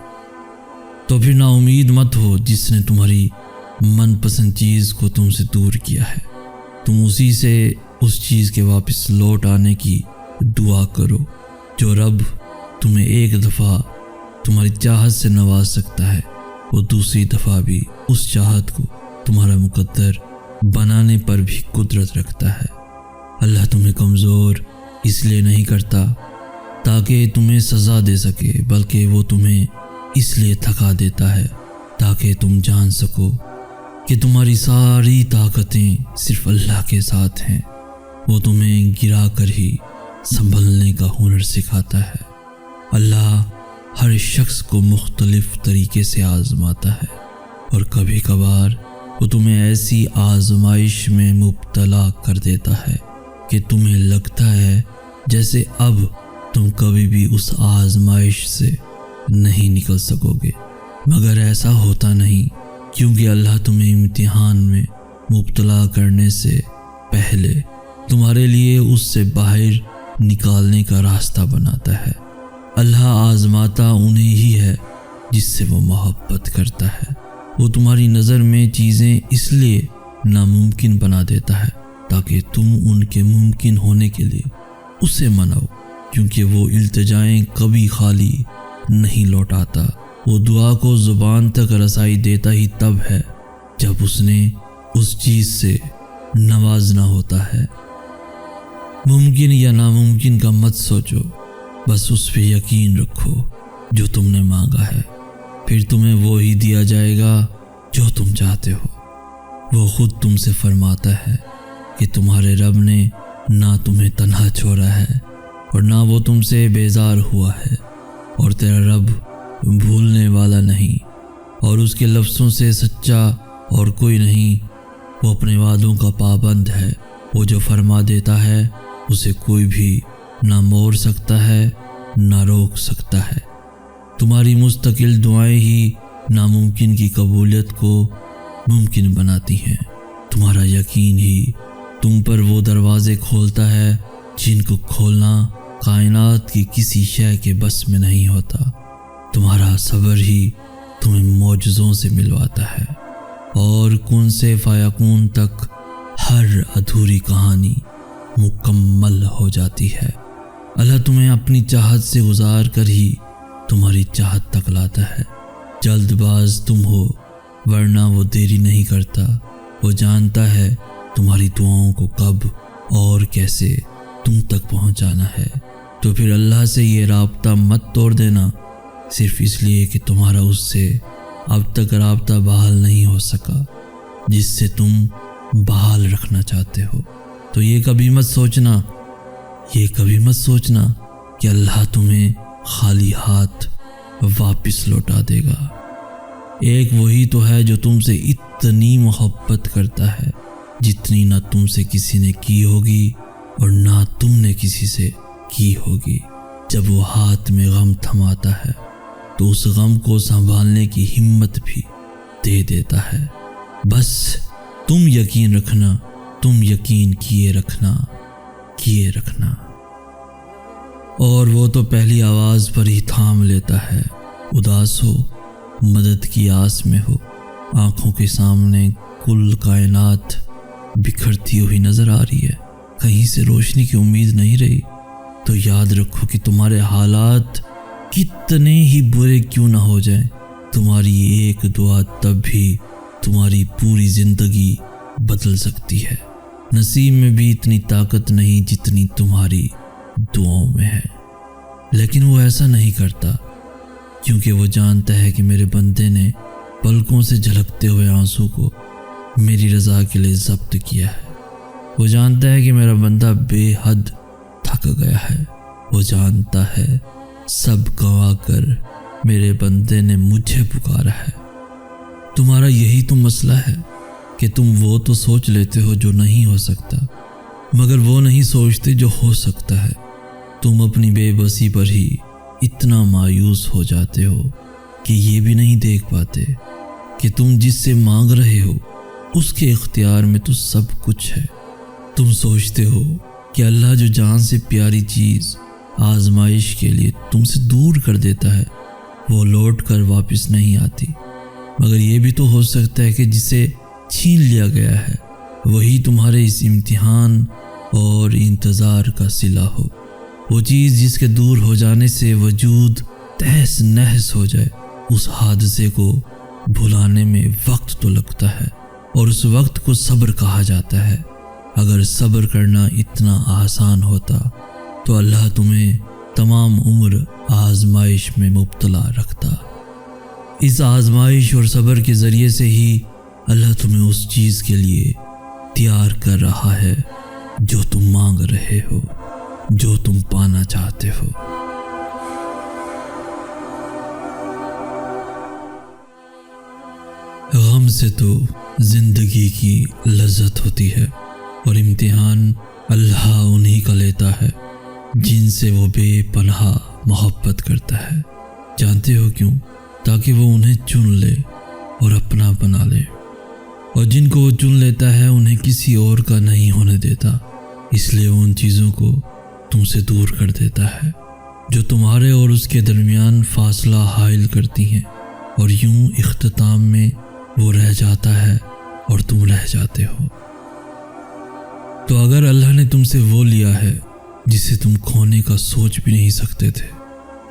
تو پھر نا امید مت ہو جس نے تمہاری من پسند چیز کو تم سے دور کیا ہے، تم اسی سے اس چیز کے واپس لوٹ آنے کی دعا کرو۔ جو رب تمہیں ایک دفعہ تمہاری چاہت سے نواز سکتا ہے، وہ دوسری دفعہ بھی اس چاہت کو تمہارا مقدر بنانے پر بھی قدرت رکھتا ہے۔ اللہ تمہیں کمزور اس لیے نہیں کرتا تاکہ تمہیں سزا دے سکے، بلکہ وہ تمہیں اس لیے تھکا دیتا ہے تاکہ تم جان سکو کہ تمہاری ساری طاقتیں صرف اللہ کے ساتھ ہیں۔ وہ تمہیں گرا کر ہی سنبھلنے کا ہنر سکھاتا ہے۔ اللہ ہر شخص کو مختلف طریقے سے آزماتا ہے، اور کبھی کبھار وہ تمہیں ایسی آزمائش میں مبتلا کر دیتا ہے کہ تمہیں لگتا ہے جیسے اب تم کبھی بھی اس آزمائش سے نہیں نکل سکو گے، مگر ایسا ہوتا نہیں، کیونکہ اللہ تمہیں امتحان میں مبتلا کرنے سے پہلے تمہارے لیے اس سے باہر نکالنے کا راستہ بناتا ہے۔ اللہ آزماتا انہیں ہی ہے جس سے وہ محبت کرتا ہے۔ وہ تمہاری نظر میں چیزیں اس لیے ناممکن بنا دیتا ہے تاکہ تم ان کے ممکن ہونے کے لیے اسے مناؤ، کیونکہ وہ التجائیں کبھی خالی نہیں لوٹاتا۔ وہ دعا کو زبان تک رسائی دیتا ہی تب ہے جب اس نے اس چیز سے نوازنا ہوتا ہے۔ ممکن یا ناممکن کا مت سوچو، بس اس پہ یقین رکھو جو تم نے مانگا ہے، پھر تمہیں وہی دیا جائے گا جو تم چاہتے ہو۔ وہ خود تم سے فرماتا ہے کہ تمہارے رب نے نہ تمہیں تنہا چھوڑا ہے اور نہ وہ تم سے بیزار ہوا ہے، اور تیرا رب بھولنے والا نہیں اور اس کے لفظوں سے سچا اور کوئی نہیں۔ وہ اپنے وعدوں کا پابند ہے، وہ جو فرما دیتا ہے اسے کوئی بھی نہ موڑ سکتا ہے نہ روک سکتا ہے۔ تمہاری مستقل دعائیں ہی ناممکن کی قبولیت کو ممکن بناتی ہیں۔ تمہارا یقین ہی تم پر وہ دروازے کھولتا ہے جن کو کھولنا کائنات کی کسی شے کے بس میں نہیں ہوتا۔ تمہارا صبر ہی تمہیں معجزوں سے ملواتا ہے، اور کن سے فیکون تک ہر ادھوری کہانی مکمل ہو جاتی ہے۔ اللہ تمہیں اپنی چاہت سے گزار کر ہی تمہاری چاہت تک لاتا ہے۔ جلد باز تم ہو، ورنہ وہ دیری نہیں کرتا۔ وہ جانتا ہے تمہاری دعاؤں کو کب اور کیسے تم تک پہنچانا ہے۔ تو پھر اللہ سے یہ رابطہ مت توڑ دینا صرف اس لیے کہ تمہارا اس سے اب تک رابطہ بحال نہیں ہو سکا جس سے تم بحال رکھنا چاہتے ہو۔ تو یہ کبھی مت سوچنا کہ اللہ تمہیں خالی ہاتھ واپس لوٹا دے گا۔ ایک وہی تو ہے جو تم سے اتنی محبت کرتا ہے جتنی نہ تم سے کسی نے کی ہوگی اور نہ تم نے کسی سے کی ہوگی۔ جب وہ ہاتھ میں غم تھماتا ہے تو اس غم کو سنبھالنے کی ہمت بھی دے دیتا ہے۔ بس تم یقین رکھنا، تم یقین کیے رکھنا۔ اور وہ تو پہلی آواز پر ہی تھام لیتا ہے۔ اداس ہو، مدد کی آس میں ہو، آنکھوں کے سامنے کل کائنات بکھرتی ہوئی نظر آ رہی ہے، کہیں سے روشنی کی امید نہیں رہی، تو یاد رکھو کہ تمہارے حالات کتنے ہی برے کیوں نہ ہو جائیں، تمہاری ایک دعا تب بھی تمہاری پوری زندگی بدل سکتی ہے۔ نصیب میں بھی اتنی طاقت نہیں جتنی تمہاری دعاؤں میں ہے، لیکن وہ ایسا نہیں کرتا کیونکہ وہ جانتا ہے کہ میرے بندے نے پلکوں سے جھلکتے ہوئے آنسو کو میری رضا کے لیے ضبط کیا ہے۔ وہ جانتا ہے کہ میرا بندہ بے حد تھک گیا ہے۔ وہ جانتا ہے سب گنوا کر میرے بندے نے مجھے پکارا ہے۔ تمہارا یہی تو مسئلہ ہے کہ تم وہ تو سوچ لیتے ہو جو نہیں ہو سکتا، مگر وہ نہیں سوچتے جو ہو سکتا ہے۔ تم اپنی بے بسی پر ہی اتنا مایوس ہو جاتے ہو کہ یہ بھی نہیں دیکھ پاتے کہ تم جس سے مانگ رہے ہو اس کے اختیار میں تو سب کچھ ہے۔ تم سوچتے ہو کہ اللہ جو جان سے پیاری چیز آزمائش کے لیے تم سے دور کر دیتا ہے وہ لوٹ کر واپس نہیں آتی، مگر یہ بھی تو ہو سکتا ہے کہ جسے چھین لیا گیا ہے وہی تمہارے اس امتحان اور انتظار کا صلہ ہو۔ وہ چیز جس کے دور ہو جانے سے وجود تہس نہس ہو جائے، اس حادثے کو بھلانے میں وقت تو لگتا ہے، اور اس وقت کو صبر کہا جاتا ہے۔ اگر صبر کرنا اتنا آسان ہوتا تو اللہ تمہیں تمام عمر آزمائش میں مبتلا رکھتا۔ اس آزمائش اور صبر کے ذریعے سے ہی اللہ تمہیں اس چیز کے لیے تیار کر رہا ہے جو تم مانگ رہے ہو، جو تم پانا چاہتے ہو۔ غم سے تو زندگی کی لذت ہوتی ہے، اور امتحان اللہ انہی کا لیتا ہے جن سے وہ بے پناہ محبت کرتا ہے۔ جانتے ہو کیوں؟ تاکہ وہ انہیں چن لے اور اپنا بنا لے، اور جن کو وہ چن لیتا ہے انہیں کسی اور کا نہیں ہونے دیتا، اس لیے وہ ان چیزوں کو تم سے دور کر دیتا ہے جو تمہارے اور اس کے درمیان فاصلہ حائل کرتی ہیں، اور یوں اختتام میں وہ رہ جاتا ہے اور تم رہ جاتے ہو۔ تو اگر اللہ نے تم سے وہ لیا ہے جسے تم کھونے کا سوچ بھی نہیں سکتے تھے،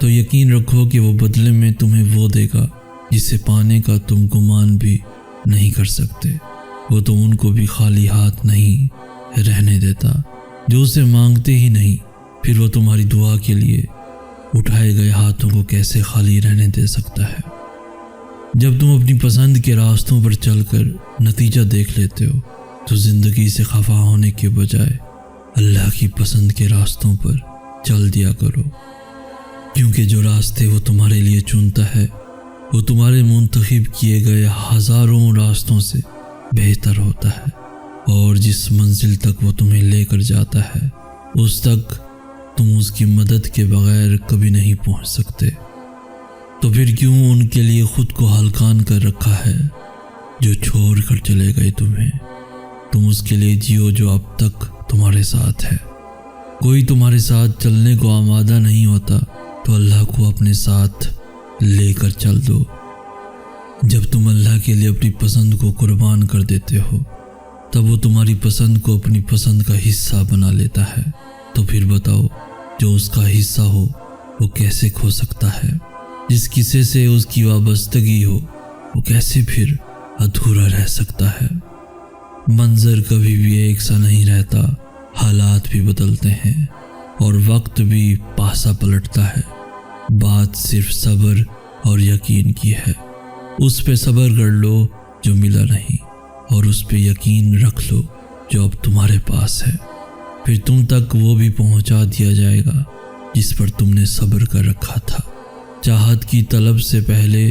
تو یقین رکھو کہ وہ بدلے میں تمہیں وہ دے گا جسے پانے کا تم گمان بھی نہیں کر سکتے۔ وہ تو ان کو بھی خالی ہاتھ نہیں رہنے دیتا جو اسے مانگتے ہی نہیں، پھر وہ تمہاری دعا کے لیے اٹھائے گئے ہاتھوں کو کیسے خالی رہنے دے سکتا ہے؟ جب تم اپنی پسند کے راستوں پر چل کر نتیجہ دیکھ لیتے ہو تو زندگی سے خفا ہونے کے بجائے اللہ کی پسند کے راستوں پر چل دیا کرو، کیونکہ جو راستے وہ تمہارے لیے چنتا ہے وہ تمہارے منتخب کیے گئے ہزاروں راستوں سے بہتر ہوتا ہے، اور جس منزل تک وہ تمہیں لے کر جاتا ہے اس تک تم اس کی مدد کے بغیر کبھی نہیں پہنچ سکتے۔ تو پھر کیوں ان کے لیے خود کو ہلکان کر رکھا ہے جو چھوڑ کر چلے گئے تمہیں؟ تم اس کے لیے جیو جو اب تک تمہارے ساتھ ہے۔ کوئی تمہارے ساتھ چلنے کو آمادہ نہیں ہوتا تو اللہ کو اپنے ساتھ لے کر چل دو۔ جب تم اللہ کے لیے اپنی پسند کو قربان کر دیتے ہو تب وہ تمہاری پسند کو اپنی پسند کا حصہ بنا لیتا ہے۔ تو پھر بتاؤ، جو اس کا حصہ ہو وہ کیسے کھو سکتا ہے؟ جس کسی سے اس کی وابستگی ہو وہ کیسے پھر ادھورا رہ سکتا ہے؟ منظر کبھی بھی ایک سا نہیں رہتا، حالات بھی بدلتے ہیں اور وقت بھی پاسا پلٹتا ہے۔ بات صرف صبر اور یقین کی ہے۔ اس پہ صبر کر لو جو ملا نہیں، اور اس پہ یقین رکھ لو جو اب تمہارے پاس ہے۔ پھر تم تک وہ بھی پہنچا دیا جائے گا جس پر تم نے صبر کر رکھا تھا۔ چاہت کی طلب سے پہلے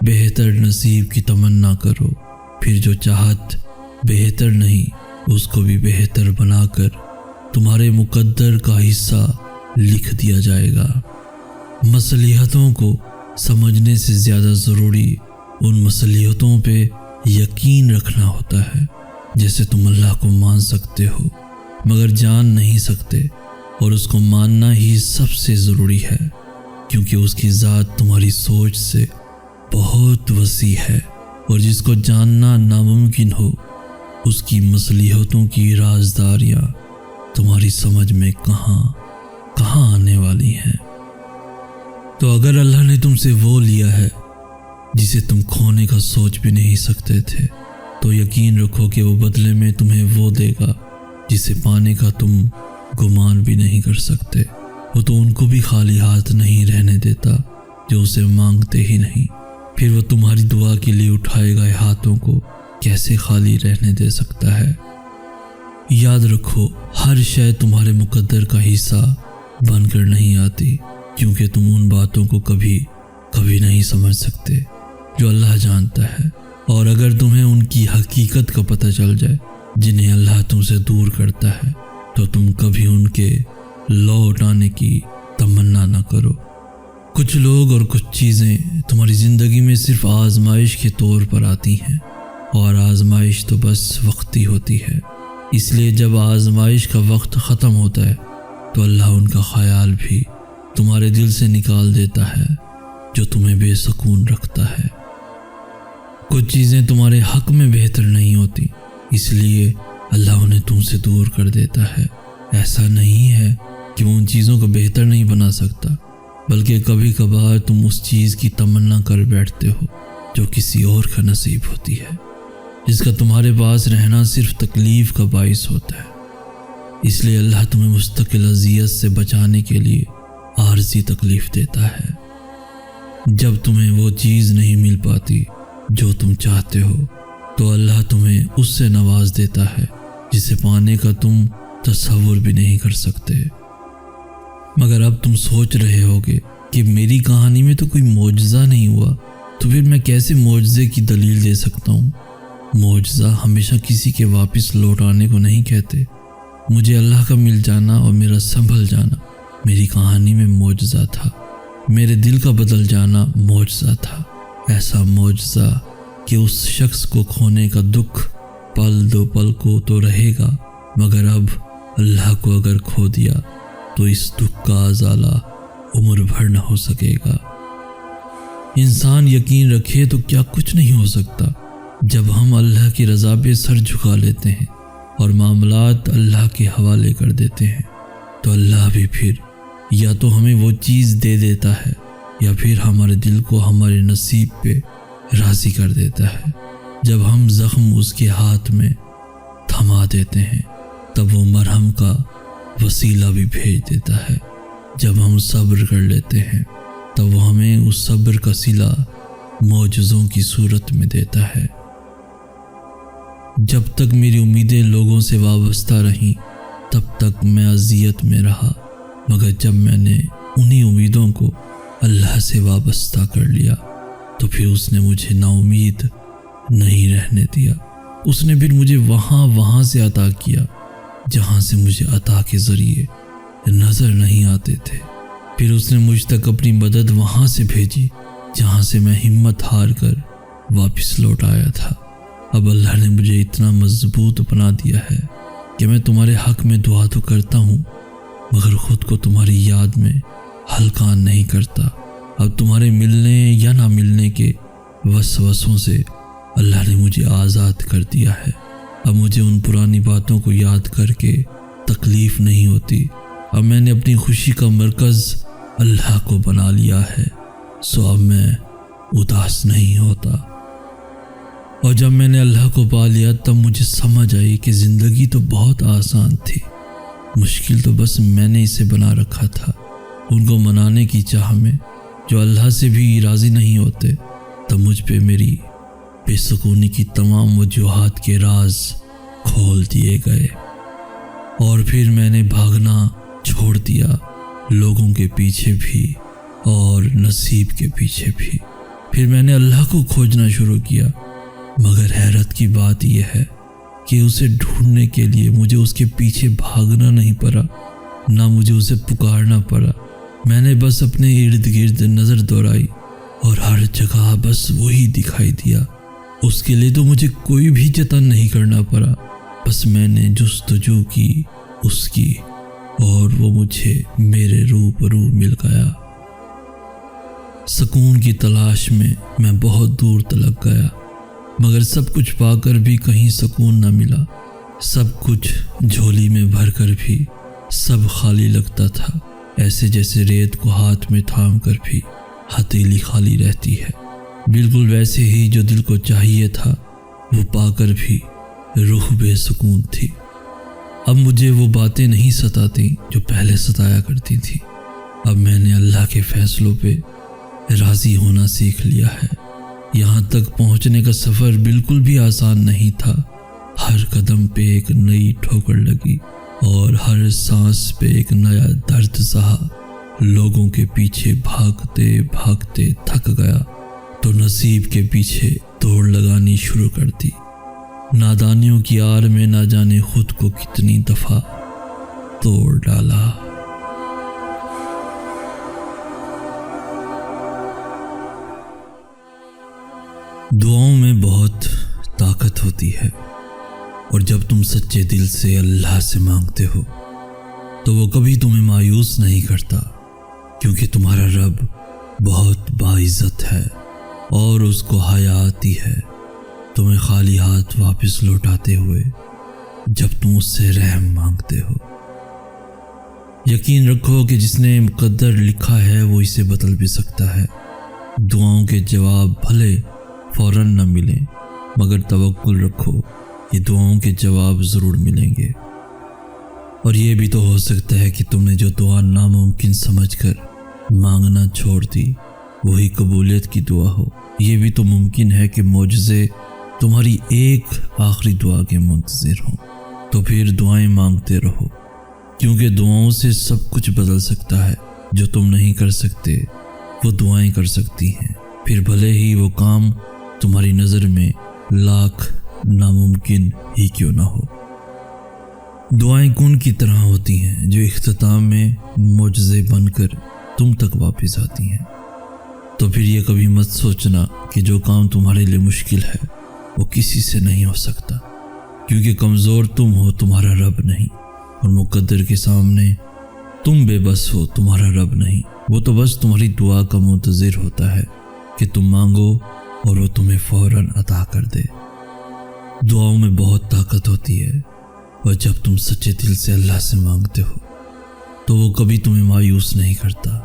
بہتر نصیب کی تمنا کرو، پھر جو چاہت بہتر نہیں اس کو بھی بہتر بنا کر تمہارے مقدر کا حصہ لکھ دیا جائے گا۔ مصلحتوں کو سمجھنے سے زیادہ ضروری ان مصلحتوں پہ یقین رکھنا ہوتا ہے۔ جیسے تم اللہ کو مان سکتے ہو مگر جان نہیں سکتے، اور اس کو ماننا ہی سب سے ضروری ہے، کیونکہ اس کی ذات تمہاری سوچ سے بہت وسیع ہے، اور جس کو جاننا ناممکن ہو اس کی مصلحتوں کی رازداریاں تمہاری سمجھ میں کہاں آنے والی ہیں۔ تو اگر اللہ نے تم سے وہ لیا ہے جسے تم کھونے کا سوچ بھی نہیں سکتے تھے، تو یقین رکھو کہ وہ بدلے میں تمہیں وہ دے گا جسے پانے کا تم گمان بھی نہیں کر سکتے۔ وہ تو ان کو بھی خالی ہاتھ نہیں رہنے دیتا جو اسے مانگتے ہی نہیں، پھر وہ تمہاری دعا کے لیے اٹھائے گئے ہاتھوں کو کیسے خالی رہنے دے سکتا ہے؟ یاد رکھو، ہر شے تمہارے مقدر کا حصہ بن کر نہیں آتی، کیونکہ تم ان باتوں کو کبھی نہیں سمجھ سکتے جو اللہ جانتا ہے، اور اگر تمہیں ان کی حقیقت کا پتہ چل جائے جنہیں اللہ تم سے دور کرتا ہے تو تم کبھی ان کے لوٹ آنے کی تمنا نہ کرو۔ کچھ لوگ اور کچھ چیزیں تمہاری زندگی میں صرف آزمائش کے طور پر آتی ہیں، اور آزمائش تو بس وقتی ہوتی ہے۔ اس لیے جب آزمائش کا وقت ختم ہوتا ہے تو اللہ ان کا خیال بھی تمہارے دل سے نکال دیتا ہے جو تمہیں بے سکون رکھتا ہے۔ کچھ چیزیں تمہارے حق میں بہتر نہیں ہوتی، اس لیے اللہ انہیں تم سے دور کر دیتا ہے۔ ایسا نہیں ہے کہ وہ ان چیزوں کو بہتر نہیں بنا سکتا، بلکہ کبھی کبھار تم اس چیز کی تمنا کر بیٹھتے ہو جو کسی اور کا نصیب ہوتی ہے، جس کا تمہارے پاس رہنا صرف تکلیف کا باعث ہوتا ہے۔ اس لیے اللہ تمہیں مستقل اذیت سے بچانے کے لیے عارضی تکلیف دیتا ہے۔ جب تمہیں وہ چیز نہیں مل پاتی جو تم چاہتے ہو تو اللہ تمہیں اس سے نواز دیتا ہے جسے پانے کا تم تصور بھی نہیں کر سکتے۔ مگر اب تم سوچ رہے ہوگے کہ میری کہانی میں تو کوئی معجزہ نہیں ہوا، تو پھر میں کیسے معجزے کی دلیل دے سکتا ہوں؟ معجزہ ہمیشہ کسی کے واپس لوٹ آنے کو نہیں کہتے۔ مجھے اللہ کا مل جانا اور میرا سنبھل جانا میری کہانی میں معجزہ تھا۔ میرے دل کا بدل جانا معجزہ تھا، ایسا معجزہ کہ اس شخص کو کھونے کا دکھ پل دو پل کو تو رہے گا، مگر اب اللہ کو اگر کھو دیا تو اس دکھ کا ازالہ عمر بھر نہ ہو سکے گا۔ انسان یقین رکھے تو کیا کچھ نہیں ہو سکتا، جب ہم اللہ کی رضا پہ سر جھکا لیتے ہیں اور معاملات اللہ کے حوالے کر دیتے ہیں تو اللہ بھی پھر یا تو ہمیں وہ چیز دے دیتا ہے یا پھر ہمارے دل کو ہمارے نصیب پہ راضی کر دیتا ہے۔ جب ہم زخم اس کے ہاتھ میں تھما دیتے ہیں تب وہ مرہم کا وسیلہ بھی بھیج دیتا ہے۔ جب ہم صبر کر لیتے ہیں تب وہ ہمیں اس صبر کا صلہ معجزوں کی صورت میں دیتا ہے۔ جب تک میری امیدیں لوگوں سے وابستہ رہیں تب تک میں اذیت میں رہا، مگر جب میں نے انہی امیدوں کو اللہ سے وابستہ کر لیا تو پھر اس نے مجھے نا امید نہیں رہنے دیا۔ اس نے پھر مجھے وہاں سے عطا کیا جہاں سے مجھے عطا کے ذریعے نظر نہیں آتے تھے۔ پھر اس نے مجھ تک اپنی مدد وہاں سے بھیجی جہاں سے میں ہمت ہار کر واپس لوٹ آیا تھا۔ اب اللہ نے مجھے اتنا مضبوط بنا دیا ہے کہ میں تمہارے حق میں دعا تو کرتا ہوں مگر خود کو تمہاری یاد میں ہلکا نہیں کرتا۔ اب تمہارے ملنے یا نہ ملنے کے وسوسوں سے اللہ نے مجھے آزاد کر دیا ہے۔ اب مجھے ان پرانی باتوں کو یاد کر کے تکلیف نہیں ہوتی۔ اب میں نے اپنی خوشی کا مرکز اللہ کو بنا لیا ہے، سو اب میں اداس نہیں ہوتا۔ اور جب میں نے اللہ کو پا لیا تب مجھے سمجھ آئی کہ زندگی تو بہت آسان تھی، مشکل تو بس میں نے اسے بنا رکھا تھا۔ ان کو منانے کی چاہ میں جو اللہ سے بھی راضی نہیں ہوتے تب مجھ پہ میری بے سکونی کی تمام وجوہات کے راز کھول دیے گئے، اور پھر میں نے بھاگنا چھوڑ دیا، لوگوں کے پیچھے بھی اور نصیب کے پیچھے بھی۔ پھر میں نے اللہ کو کھوجنا شروع کیا، مگر حیرت کی بات یہ ہے کہ اسے ڈھونڈنے کے لیے مجھے اس کے پیچھے بھاگنا نہیں پڑا، نہ مجھے اسے پکارنا پڑا۔ میں نے بس اپنے ارد گرد نظر دوڑائی اور ہر جگہ بس وہی دکھائی دیا۔ اس کے لیے تو مجھے کوئی بھی جتن نہیں کرنا پڑا، بس میں نے جستجو کی اس کی اور وہ مجھے میرے روبرو مل گیا۔ سکون کی تلاش میں بہت دور تلک گیا، مگر سب کچھ پا کر بھی کہیں سکون نہ ملا۔ سب کچھ جھولی میں بھر کر بھی سب خالی لگتا تھا، ایسے جیسے ریت کو ہاتھ میں تھام کر بھی ہتھیلی خالی رہتی ہے۔ بالکل ویسے ہی جو دل کو چاہیے تھا وہ پا کر بھی روح بے سکون تھی۔ اب مجھے وہ باتیں نہیں ستاتی جو پہلے ستایا کرتی تھی۔ اب میں نے اللہ کے فیصلوں پہ راضی ہونا سیکھ لیا ہے۔ یہاں تک پہنچنے کا سفر بالکل بھی آسان نہیں تھا۔ ہر قدم پہ ایک نئی ٹھوکر لگی اور ہر سانس پہ ایک نیا درد سہا۔ لوگوں کے پیچھے بھاگتے بھاگتے تھک گیا تو نصیب کے پیچھے دوڑ لگانی شروع کر دی۔ نادانیوں کی آڑ میں نہ جانے خود کو کتنی دفعہ توڑ ڈالا۔ دعاؤں میں بہت طاقت ہوتی ہے، اور جب تم سچے دل سے اللہ سے مانگتے ہو تو وہ کبھی تمہیں مایوس نہیں کرتا، کیونکہ تمہارا رب بہت باعزت ہے اور اس کو حیا آتی ہے تمہیں خالی ہاتھ واپس لوٹاتے ہوئے جب تم اس سے رحم مانگتے ہو۔ یقین رکھو کہ جس نے مقدر لکھا ہے وہ اسے بدل بھی سکتا ہے۔ دعاؤں کے جواب بھلے فوراً نہ ملیں، مگر توکل رکھو کہ دعاؤں کے جواب ضرور ملیں گے۔ اور یہ بھی تو ہو سکتا ہے کہ تم نے جو دعا ناممکن سمجھ کر مانگنا چھوڑ دی وہی قبولیت کی دعا ہو۔ یہ بھی تو ممکن ہے کہ معجزے تمہاری ایک آخری دعا کے منتظر ہوں۔ تو پھر دعائیں مانگتے رہو، کیونکہ دعاؤں سے سب کچھ بدل سکتا ہے۔ جو تم نہیں کر سکتے وہ دعائیں کر سکتی ہیں، پھر بھلے ہی وہ کام تمہاری نظر میں لاکھ ناممکن ہی کیوں نہ ہو۔ دعائیں کن کی طرح ہوتی ہیں جو اختتام میں معجزے بن کر تم تک واپس آتی ہیں۔ تو پھر یہ کبھی مت سوچنا کہ جو کام تمہارے لیے مشکل ہے وہ کسی سے نہیں ہو سکتا، کیونکہ کمزور تم ہو، تمہارا رب نہیں، اور مقدر کے سامنے تم بے بس ہو، تمہارا رب نہیں۔ وہ تو بس تمہاری دعا کا منتظر ہوتا ہے کہ تم مانگو اور وہ تمہیں فوراً عطا کر دے۔ دعاؤں میں بہت طاقت ہوتی ہے، اور جب تم سچے دل سے اللہ سے مانگتے ہو تو وہ کبھی تمہیں مایوس نہیں کرتا۔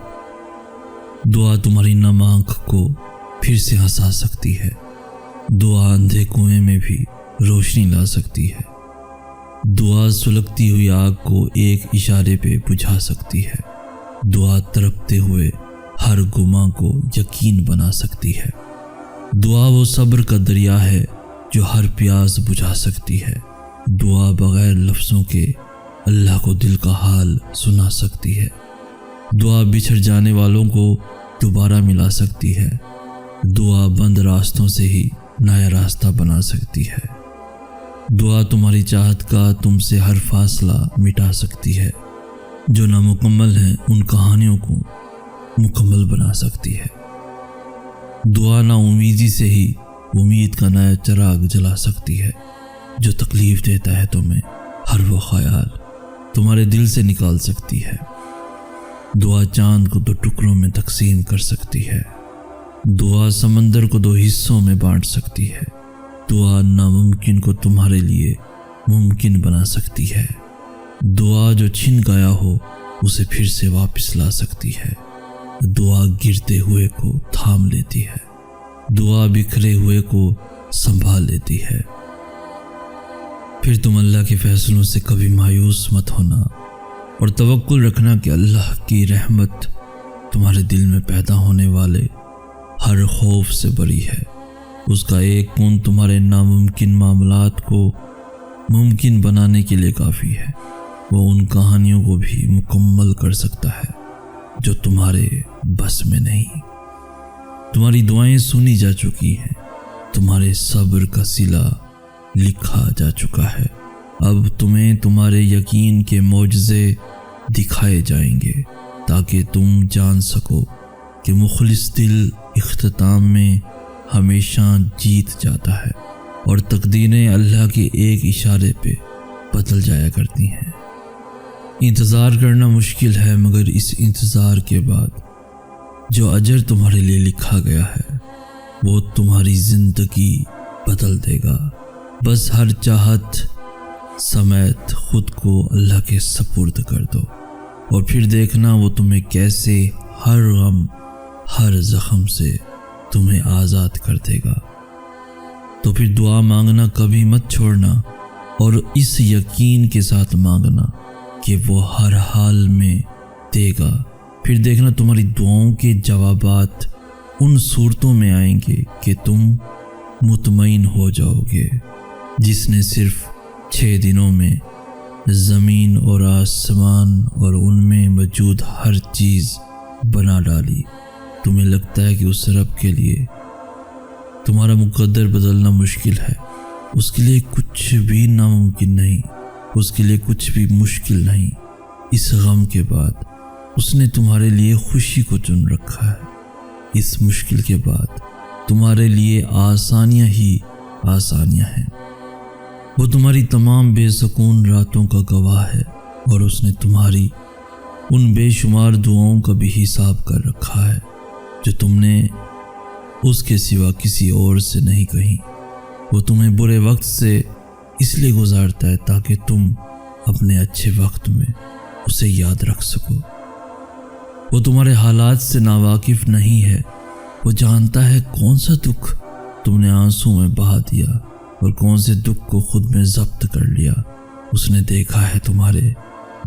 دعا تمہاری نم آنکھ کو پھر سے ہنسا سکتی ہے، دعا اندھے کنویں میں بھی روشنی لا سکتی ہے، دعا سلگتی ہوئی آگ کو ایک اشارے پہ بجھا سکتی ہے، دعا تڑپتے ہوئے ہر گماں کو یقین بنا سکتی ہے، دعا وہ صبر کا دریا ہے جو ہر پیاس بجھا سکتی ہے، دعا بغیر لفظوں کے اللہ کو دل کا حال سنا سکتی ہے، دعا بچھڑ جانے والوں کو دوبارہ ملا سکتی ہے، دعا بند راستوں سے ہی نیا راستہ بنا سکتی ہے، دعا تمہاری چاہت کا تم سے ہر فاصلہ مٹا سکتی ہے، جو نامکمل ہیں ان کہانیوں کو مکمل بنا سکتی ہے، دعا نا امیدی سے ہی امید کا نیا چراغ جلا سکتی ہے، جو تکلیف دیتا ہے تمہیں ہر وہ خیال تمہارے دل سے نکال سکتی ہے، دعا چاند کو 2 ٹکڑوں میں تقسیم کر سکتی ہے، دعا سمندر کو 2 حصوں میں بانٹ سکتی ہے، دعا ناممکن کو تمہارے لیے ممکن بنا سکتی ہے، دعا جو چھن گیا ہو اسے پھر سے واپس لا سکتی ہے، دعا گرتے ہوئے کو تھام لیتی ہے، دعا بکھرے ہوئے کو سنبھال لیتی ہے۔ پھر تم اللہ کے فیصلوں سے کبھی مایوس مت ہونا اور توکل رکھنا کہ اللہ کی رحمت تمہارے دل میں پیدا ہونے والے ہر خوف سے بری ہے، اس کا ایک کون تمہارے ناممکن معاملات کو ممکن بنانے کے لیے کافی ہے، وہ ان کہانیوں کو بھی مکمل کر سکتا ہے جو تمہارے بس میں نہیں۔ تمہاری دعائیں سنی جا چکی ہیں، تمہارے صبر کا صلہ لکھا جا چکا ہے، اب تمہیں تمہارے یقین کے معجزے دکھائے جائیں گے تاکہ تم جان سکو کہ مخلص دل اختتام میں ہمیشہ جیت جاتا ہے اور تقدیریں اللہ کے ایک اشارے پہ بدل جایا کرتی ہیں۔ انتظار کرنا مشکل ہے، مگر اس انتظار کے بعد جو اجر تمہارے لیے لکھا گیا ہے وہ تمہاری زندگی بدل دے گا۔ بس ہر چاہت سمیت خود کو اللہ کے سپرد کر دو اور پھر دیکھنا وہ تمہیں کیسے ہر غم ہر زخم سے تمہیں آزاد کر دے گا۔ تو پھر دعا مانگنا کبھی مت چھوڑنا اور اس یقین کے ساتھ مانگنا کہ وہ ہر حال میں دے گا۔ پھر دیکھنا تمہاری دعاؤں کے جوابات ان صورتوں میں آئیں گے کہ تم مطمئن ہو جاؤ گے۔ جس نے صرف 6 دنوں میں زمین اور آسمان اور ان میں موجود ہر چیز بنا ڈالی، تمہیں لگتا ہے کہ اس رب کے لیے تمہارا مقدر بدلنا مشکل ہے؟ اس کے لیے کچھ بھی ناممکن نہیں، اس کے لیے کچھ بھی مشکل نہیں۔ اس غم کے بعد اس نے تمہارے لیے خوشی کو چن رکھا ہے، اس مشکل کے بعد تمہارے لیے آسانیاں ہی آسانیاں ہیں۔ وہ تمہاری تمام بے سکون راتوں کا گواہ ہے اور اس نے تمہاری ان بے شمار دعاؤں کا بھی حساب کر رکھا ہے جو تم نے اس کے سوا کسی اور سے نہیں کہیں۔ وہ تمہیں برے وقت سے اس لیے گزارتا ہے تاکہ تم اپنے اچھے وقت میں اسے یاد رکھ سکو۔ وہ تمہارے حالات سے ناواقف نہیں ہے، وہ جانتا ہے کون سا دکھ تم نے آنسوں میں بہا دیا اور کون سے دکھ کو خود میں ضبط کر لیا۔ اس نے دیکھا ہے تمہارے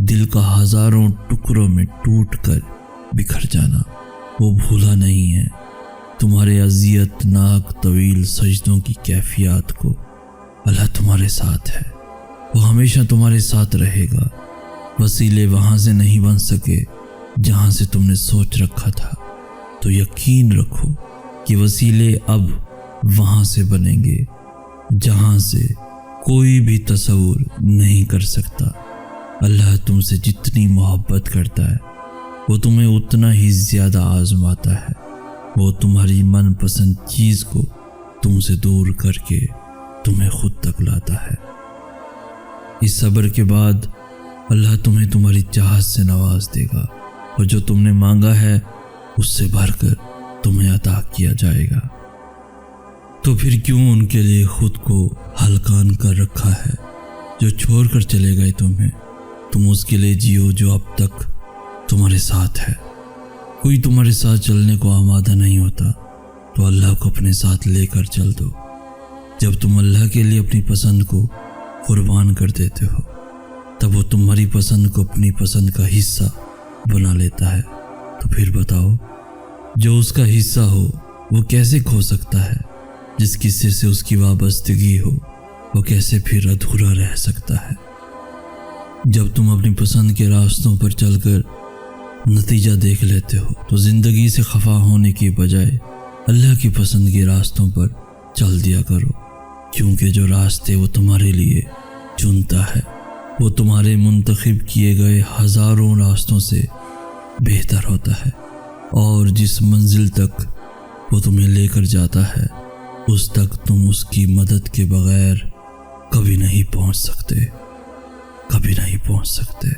دل کا ہزاروں ٹکڑوں میں ٹوٹ کر بکھر جانا، وہ بھولا نہیں ہے تمہارے اذیت ناک طویل سجدوں کی کیفیات کو۔ اللہ تمہارے ساتھ ہے، وہ ہمیشہ تمہارے ساتھ رہے گا۔ وسیلے وہاں سے نہیں بن سکے جہاں سے تم نے سوچ رکھا تھا، تو یقین رکھو کہ وسیلے اب وہاں سے بنیں گے جہاں سے کوئی بھی تصور نہیں کر سکتا۔ اللہ تم سے جتنی محبت کرتا ہے وہ تمہیں اتنا ہی زیادہ آزماتا ہے، وہ تمہاری من پسند چیز کو تم سے دور کر کے تمہیں خود تک لاتا ہے۔ اس صبر کے بعد اللہ تمہیں تمہاری چاہت سے نواز دے گا اور جو تم نے مانگا ہے اس سے بڑھ کر تمہیں عطا کیا جائے گا۔ تو پھر کیوں ان کے لیے خود کو ہلکان کر رکھا ہے؟ جو چھوڑ کر چلے گئے تمہیں، تم اس کے لیے جیو جو اب تک تمہارے ساتھ ہے۔ کوئی تمہارے ساتھ چلنے کو آمادہ نہیں ہوتا تو اللہ کو اپنے ساتھ لے کر چل دو۔ جب تم اللہ کے لیے اپنی پسند کو قربان کر دیتے ہو تب وہ تمہاری پسند کو اپنی پسند کا حصہ بنا لیتا ہے۔ تو پھر بتاؤ، جو اس کا حصہ ہو وہ کیسے کھو سکتا ہے؟ جس کسی سے اس کی وابستگی ہو وہ کیسے پھر ادھورا رہ سکتا ہے؟ جب تم اپنی پسند کے راستوں پر چل کر نتیجہ دیکھ لیتے ہو تو زندگی سے خفا ہونے کی بجائے اللہ کی پسند کے راستوں پر چل دیا کرو، کیونکہ جو راستے وہ تمہارے لیے چنتا ہے وہ تمہارے منتخب کیے گئے ہزاروں راستوں سے بہتر ہوتا ہے، اور جس منزل تک وہ تمہیں لے کر جاتا ہے اس تک تم اس کی مدد کے بغیر کبھی نہیں پہنچ سکتے، کبھی نہیں پہنچ سکتے۔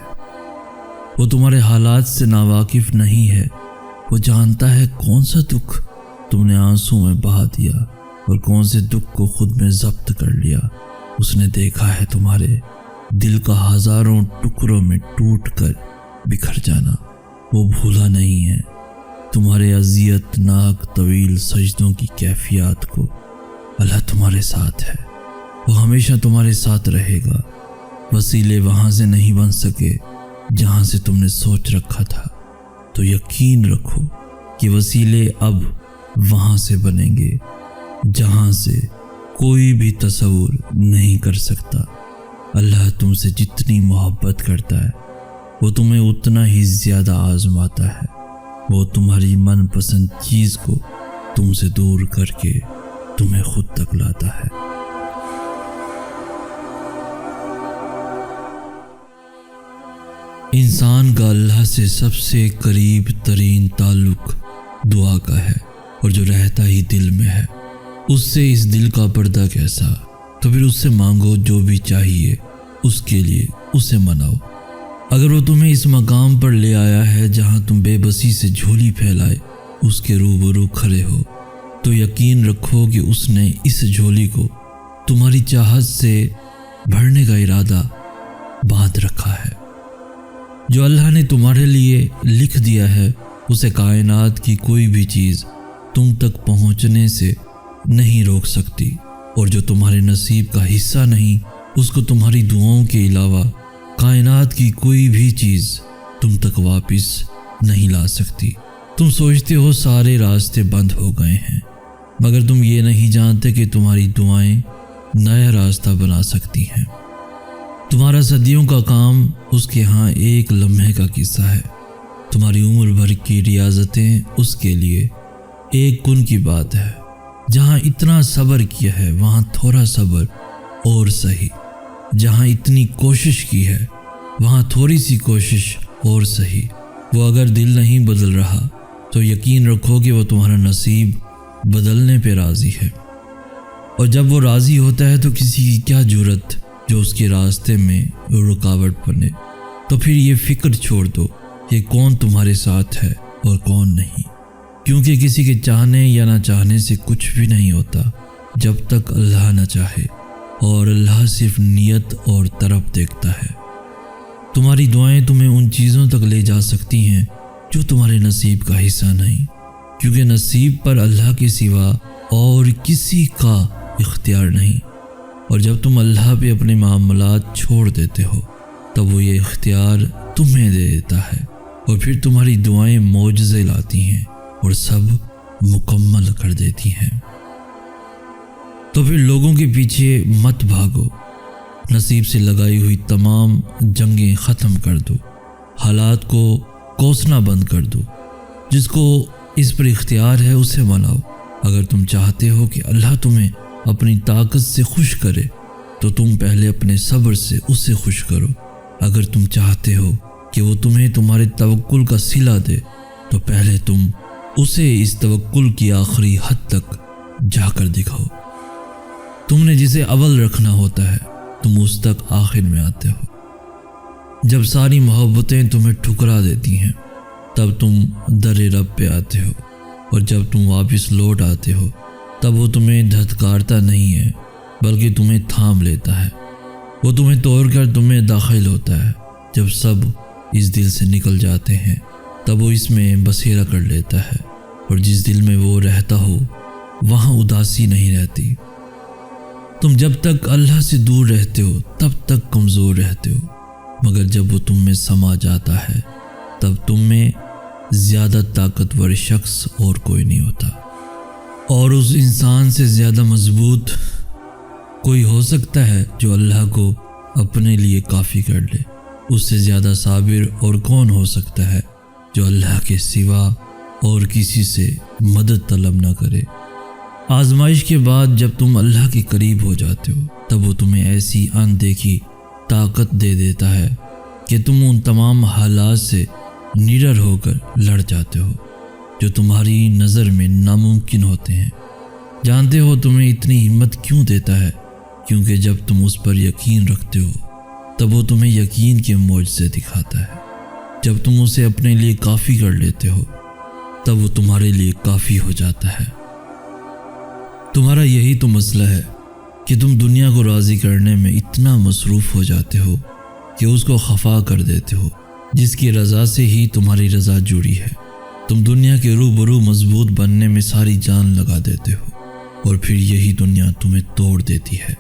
وہ تمہارے حالات سے ناواقف نہیں ہے، وہ جانتا ہے کون سا دکھ تم نے آنسوں میں بہا دیا اور کون سے دکھ کو خود میں ضبط کر لیا۔ اس نے دیکھا ہے تمہارے دل کا ہزاروں ٹکڑوں میں ٹوٹ کر بکھر جانا، وہ بھولا نہیں ہے تمہارے اذیت ناک طویل سجدوں کی کیفیات کو۔ اللہ تمہارے ساتھ ہے، وہ ہمیشہ تمہارے ساتھ رہے گا۔ وسیلے وہاں سے نہیں بن سکے جہاں سے تم نے سوچ رکھا تھا، تو یقین رکھو کہ وسیلے اب وہاں سے بنیں گے جہاں سے کوئی بھی تصور نہیں کر سکتا۔ اللہ تم سے جتنی محبت کرتا ہے وہ تمہیں اتنا ہی زیادہ آزماتا ہے، وہ تمہاری من پسند چیز کو تم سے دور کر کے تمہیں خود تک لاتا ہے۔ انسان کا اللہ سے سب سے قریب ترین تعلق دعا کا ہے، اور جو رہتا ہی دل میں ہے اس سے اس دل کا پردہ کیسا؟ تو پھر اس سے مانگو جو بھی چاہیے، اس کے لیے اسے مناؤ۔ اگر وہ تمہیں اس مقام پر لے آیا ہے جہاں تم بے بسی سے جھولی پھیلائے اس کے روبرو کھڑے ہو، تو یقین رکھو کہ اس نے اس جھولی کو تمہاری چاہت سے بھرنے کا ارادہ باندھ رکھا ہے۔ جو اللہ نے تمہارے لیے لکھ دیا ہے اسے کائنات کی کوئی بھی چیز تم تک پہنچنے سے نہیں روک سکتی، اور جو تمہارے نصیب کا حصہ نہیں اس کو تمہاری دعاؤں کے علاوہ کائنات کی کوئی بھی چیز تم تک واپس نہیں لا سکتی۔ تم سوچتے ہو سارے راستے بند ہو گئے ہیں، مگر تم یہ نہیں جانتے کہ تمہاری دعائیں نیا راستہ بنا سکتی ہیں۔ تمہارا صدیوں کا کام اس کے ہاں ایک لمحے کا قصہ ہے، تمہاری عمر بھر کی ریاضتیں اس کے لیے ایک کن کی بات ہے۔ جہاں اتنا صبر کیا ہے وہاں تھوڑا صبر اور سہی، جہاں اتنی کوشش کی ہے وہاں تھوڑی سی کوشش اور سہی۔ وہ اگر دل نہیں بدل رہا تو یقین رکھو کہ وہ تمہارا نصیب بدلنے پہ راضی ہے، اور جب وہ راضی ہوتا ہے تو کسی کی کیا جرت جو اس کے راستے میں رکاوٹ بنے۔ تو پھر یہ فکر چھوڑ دو کہ کون تمہارے ساتھ ہے اور کون نہیں، کیونکہ کسی کے چاہنے یا نہ چاہنے سے کچھ بھی نہیں ہوتا جب تک اللہ نہ چاہے، اور اللہ صرف نیت اور طرف دیکھتا ہے۔ تمہاری دعائیں تمہیں ان چیزوں تک لے جا سکتی ہیں جو تمہارے نصیب کا حصہ نہیں، کیونکہ نصیب پر اللہ کے سوا اور کسی کا اختیار نہیں، اور جب تم اللہ پہ اپنے معاملات چھوڑ دیتے ہو تب وہ یہ اختیار تمہیں دے دیتا ہے، اور پھر تمہاری دعائیں معجزے لاتی ہیں اور سب مکمل کر دیتی ہیں۔ تو پھر لوگوں کے پیچھے مت بھاگو، نصیب سے لگائی ہوئی تمام جنگیں ختم کر دو، حالات کو کوسنا بند کر دو۔ جس کو اس پر اختیار ہے اسے مناؤ۔ اگر تم چاہتے ہو کہ اللہ تمہیں اپنی طاقت سے خوش کرے تو تم پہلے اپنے صبر سے اسے خوش کرو۔ اگر تم چاہتے ہو کہ وہ تمہیں تمہارے توکل کا صلہ دے تو پہلے تم اسے اس توکل کی آخری حد تک جا کر دکھاؤ۔ تم نے جسے اول رکھنا ہوتا ہے تم اس تک آخر میں آتے ہو۔ جب ساری محبتیں تمہیں ٹھکرا دیتی ہیں تب تم در رب پہ آتے ہو، اور جب تم واپس لوٹ آتے ہو تب وہ تمہیں دھتکارتا نہیں ہے بلکہ تمہیں تھام لیتا ہے۔ وہ تمہیں توڑ کر تمہیں داخل ہوتا ہے۔ جب سب اس دل سے نکل جاتے ہیں تب وہ اس میں بسیرا کر لیتا ہے، اور جس دل میں وہ رہتا ہو وہاں اداسی نہیں رہتی۔ تم جب تک اللہ سے دور رہتے ہو تب تک کمزور رہتے ہو، مگر جب وہ تم میں سما جاتا ہے تب تم میں زیادہ طاقتور شخص اور کوئی نہیں ہوتا، اور اس انسان سے زیادہ مضبوط کوئی ہو سکتا ہے جو اللہ کو اپنے لیے کافی کر لے۔ اس سے زیادہ صابر اور کون ہو سکتا ہے جو اللہ کے سوا اور کسی سے مدد طلب نہ کرے۔ آزمائش کے بعد جب تم اللہ کے قریب ہو جاتے ہو تب وہ تمہیں ایسی اندیکھی طاقت دے دیتا ہے کہ تم ان تمام حالات سے نڈر ہو کر لڑ جاتے ہو جو تمہاری نظر میں ناممکن ہوتے ہیں۔ جانتے ہو تمہیں اتنی ہمت کیوں دیتا ہے؟ کیونکہ جب تم اس پر یقین رکھتے ہو تب وہ تمہیں یقین کے معجزے دکھاتا ہے۔ جب تم اسے اپنے لیے کافی کر لیتے ہو تب وہ تمہارے لیے کافی ہو جاتا ہے۔ تمہارا یہی تو مسئلہ ہے کہ تم دنیا کو راضی کرنے میں اتنا مصروف ہو جاتے ہو کہ اس کو خفا کر دیتے ہو، جس کی رضا سے ہی تمہاری رضا جڑی ہے۔ تم دنیا کے روبرو مضبوط بننے میں ساری جان لگا دیتے ہو، اور پھر یہی دنیا تمہیں توڑ دیتی ہے،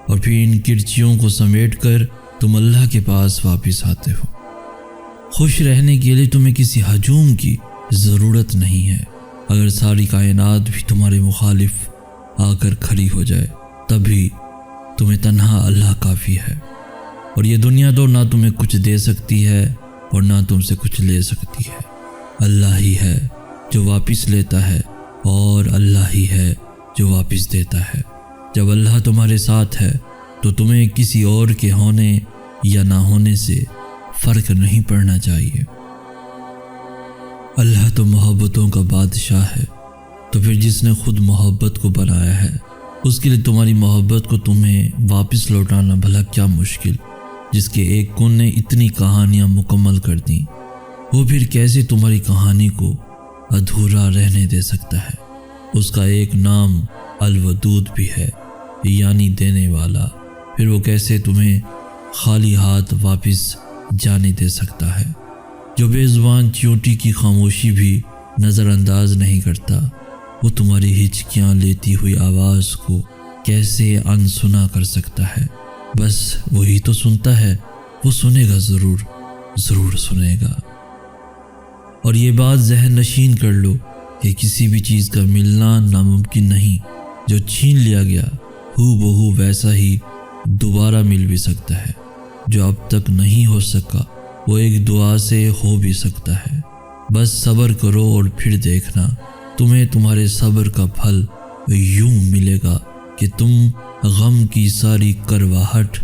اور پھر ان کرچیوں کو سمیٹ کر تم اللہ کے پاس واپس آتے ہو۔ خوش رہنے کے لیے تمہیں کسی ہجوم کی ضرورت نہیں ہے۔ اگر ساری کائنات بھی تمہارے مخالف آ کر کھڑی ہو جائے تب بھی تمہیں تنہا اللہ کافی ہے، اور یہ دنیا تو نہ تمہیں کچھ دے سکتی ہے اور نہ تم سے کچھ لے سکتی ہے۔ اللہ ہی ہے جو واپس لیتا ہے، اور اللہ ہی ہے جو واپس دیتا ہے۔ جب اللہ تمہارے ساتھ ہے تو تمہیں کسی اور کے ہونے یا نہ ہونے سے فرق نہیں پڑنا چاہیے۔ اللہ تو محبتوں کا بادشاہ ہے، تو پھر جس نے خود محبت کو بنایا ہے اس کے لیے تمہاری محبت کو تمہیں واپس لوٹانا بھلا کیا مشکل؟ جس کے ایک کن نے اتنی کہانیاں مکمل کر دیں، وہ پھر کیسے تمہاری کہانی کو ادھورا رہنے دے سکتا ہے؟ اس کا ایک نام الودود بھی ہے، یعنی دینے والا، پھر وہ کیسے تمہیں خالی ہاتھ واپس جانے دے سکتا ہے؟ جو بے زبان چیونٹی کی خاموشی بھی نظر انداز نہیں کرتا، وہ تمہاری ہچکیاں لیتی ہوئی آواز کو کیسے انسنا کر سکتا ہے؟ بس وہی تو سنتا ہے، وہ سنے گا، ضرور سنے گا۔ اور یہ بات ذہن نشین کر لو کہ کسی بھی چیز کا ملنا ناممکن نہیں۔ جو چھین لیا گیا ہو بہو ویسا ہی دوبارہ مل بھی سکتا ہے۔ جو اب تک نہیں ہو سکا وہ ایک دعا سے ہو بھی سکتا ہے۔ بس صبر کرو اور پھر دیکھنا تمہیں تمہارے صبر کا پھل یوں ملے گا کہ تم غم کی ساری کرواہٹ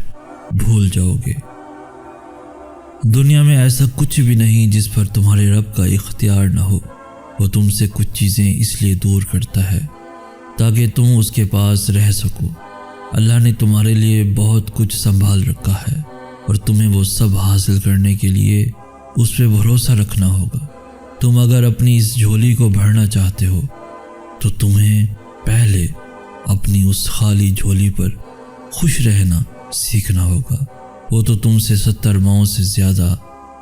بھول جاؤ گے۔ دنیا میں ایسا کچھ بھی نہیں جس پر تمہارے رب کا اختیار نہ ہو۔ وہ تم سے کچھ چیزیں اس لیے دور کرتا ہے تاکہ تم اس کے پاس رہ سکو۔ اللہ نے تمہارے لیے بہت کچھ سنبھال رکھا ہے، اور تمہیں وہ سب حاصل کرنے کے لیے اس پہ بھروسہ رکھنا ہوگا۔ تم اگر اپنی اس جھولی کو بھرنا چاہتے ہو تو تمہیں پہلے اپنی اس خالی جھولی پر خوش رہنا سیکھنا ہوگا۔ وہ تو تم سے 70 ماؤں سے زیادہ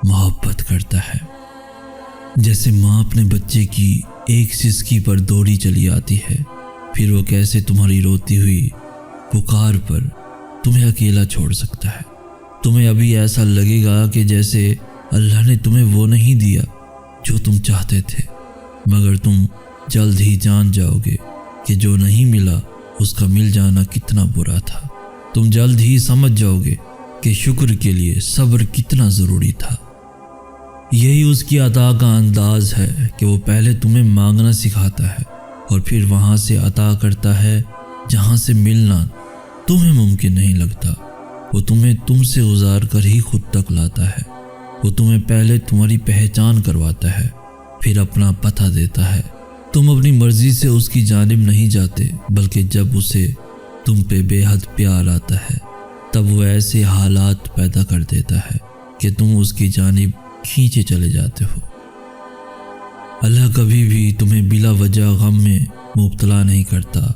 محبت کرتا ہے۔ جیسے ماں اپنے بچے کی ایک سسکی پر دوڑی چلی آتی ہے، پھر وہ کیسے تمہاری روتی ہوئی پکار پر تمہیں اکیلا چھوڑ سکتا ہے؟ تمہیں ابھی ایسا لگے گا کہ جیسے اللہ نے تمہیں وہ نہیں دیا جو تم چاہتے تھے، مگر تم جلد ہی جان جاؤ گے کہ جو نہیں ملا اس کا مل جانا کتنا برا تھا۔ تم جلد ہی سمجھ جاؤ گے کہ شکر کے لیے صبر کتنا ضروری تھا۔ یہی اس کی عطا کا انداز ہے کہ وہ پہلے تمہیں مانگنا سکھاتا ہے اور پھر وہاں سے عطا کرتا ہے جہاں سے ملنا تمہیں ممکن نہیں لگتا۔ وہ تمہیں تم سے گزار کر ہی خود تک لاتا ہے۔ وہ تمہیں پہلے تمہاری پہچان کرواتا ہے، پھر اپنا پتہ دیتا ہے۔ تم اپنی مرضی سے اس کی جانب نہیں جاتے، بلکہ جب اسے تم پہ بے حد پیار آتا ہے تب وہ ایسے حالات پیدا کر دیتا ہے کہ تم اس کی جانب کھینچے چلے جاتے ہو۔ اللہ کبھی بھی تمہیں بلا وجہ غم میں مبتلا نہیں کرتا،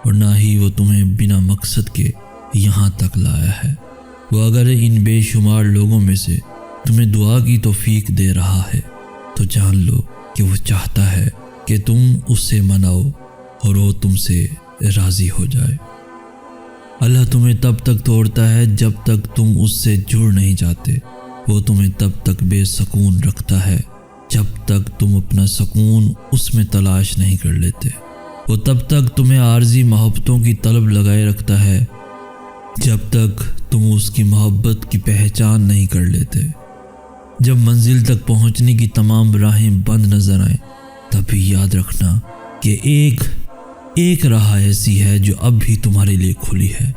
اور نہ ہی وہ تمہیں بنا مقصد کے یہاں تک لایا ہے۔ وہ اگر ان بے شمار لوگوں میں سے تمہیں دعا کی توفیق دے رہا ہے تو جان لو کہ وہ چاہتا ہے کہ تم اس سے مناؤ اور وہ تم سے راضی ہو جائے۔ اللہ تمہیں تب تک توڑتا ہے جب تک تم اس سے جڑ نہیں جاتے۔ وہ تمہیں تب تک بے سکون رکھتا ہے جب تک تم اپنا سکون اس میں تلاش نہیں کر لیتے۔ وہ تب تک تمہیں عارضی محبتوں کی طلب لگائے رکھتا ہے جب تک تم اس کی محبت کی پہچان نہیں کر لیتے۔ جب منزل تک پہنچنے کی تمام راہیں بند نظر آئیں تب بھی یاد رکھنا کہ ایک راہ ایسی ہے جو اب بھی تمہارے لیے کھلی ہے۔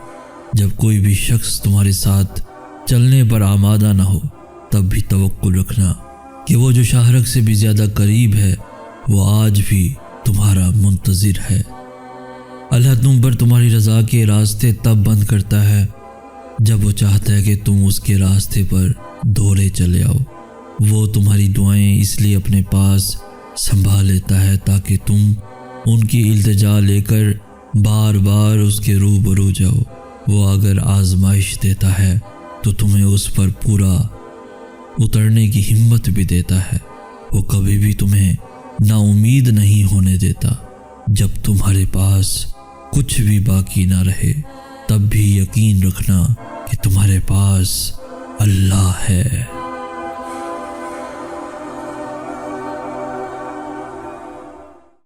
جب کوئی بھی شخص تمہارے ساتھ چلنے پر آمادہ نہ ہو تب بھی توقع رکھنا کہ وہ جو شاہرگ سے بھی زیادہ قریب ہے وہ آج بھی تمہارا منتظر ہے۔ اللہ تم پر تمہاری رضا کے راستے تب بند کرتا ہے جب وہ چاہتا ہے کہ تم اس کے راستے پر دورے چلے آؤ۔ وہ تمہاری دعائیں اس لیے اپنے پاس سنبھال لیتا ہے تاکہ تم ان کی التجا لے کر بار بار اس کے روبرو جاؤ۔ وہ اگر آزمائش دیتا ہے تو تمہیں اس پر پورا اترنے کی ہمت بھی دیتا ہے۔ وہ کبھی بھی تمہیں نا امید نہیں ہونے دیتا۔ جب تمہارے پاس کچھ بھی باقی نہ رہے تب بھی یقین رکھنا کہ تمہارے پاس اللہ ہے۔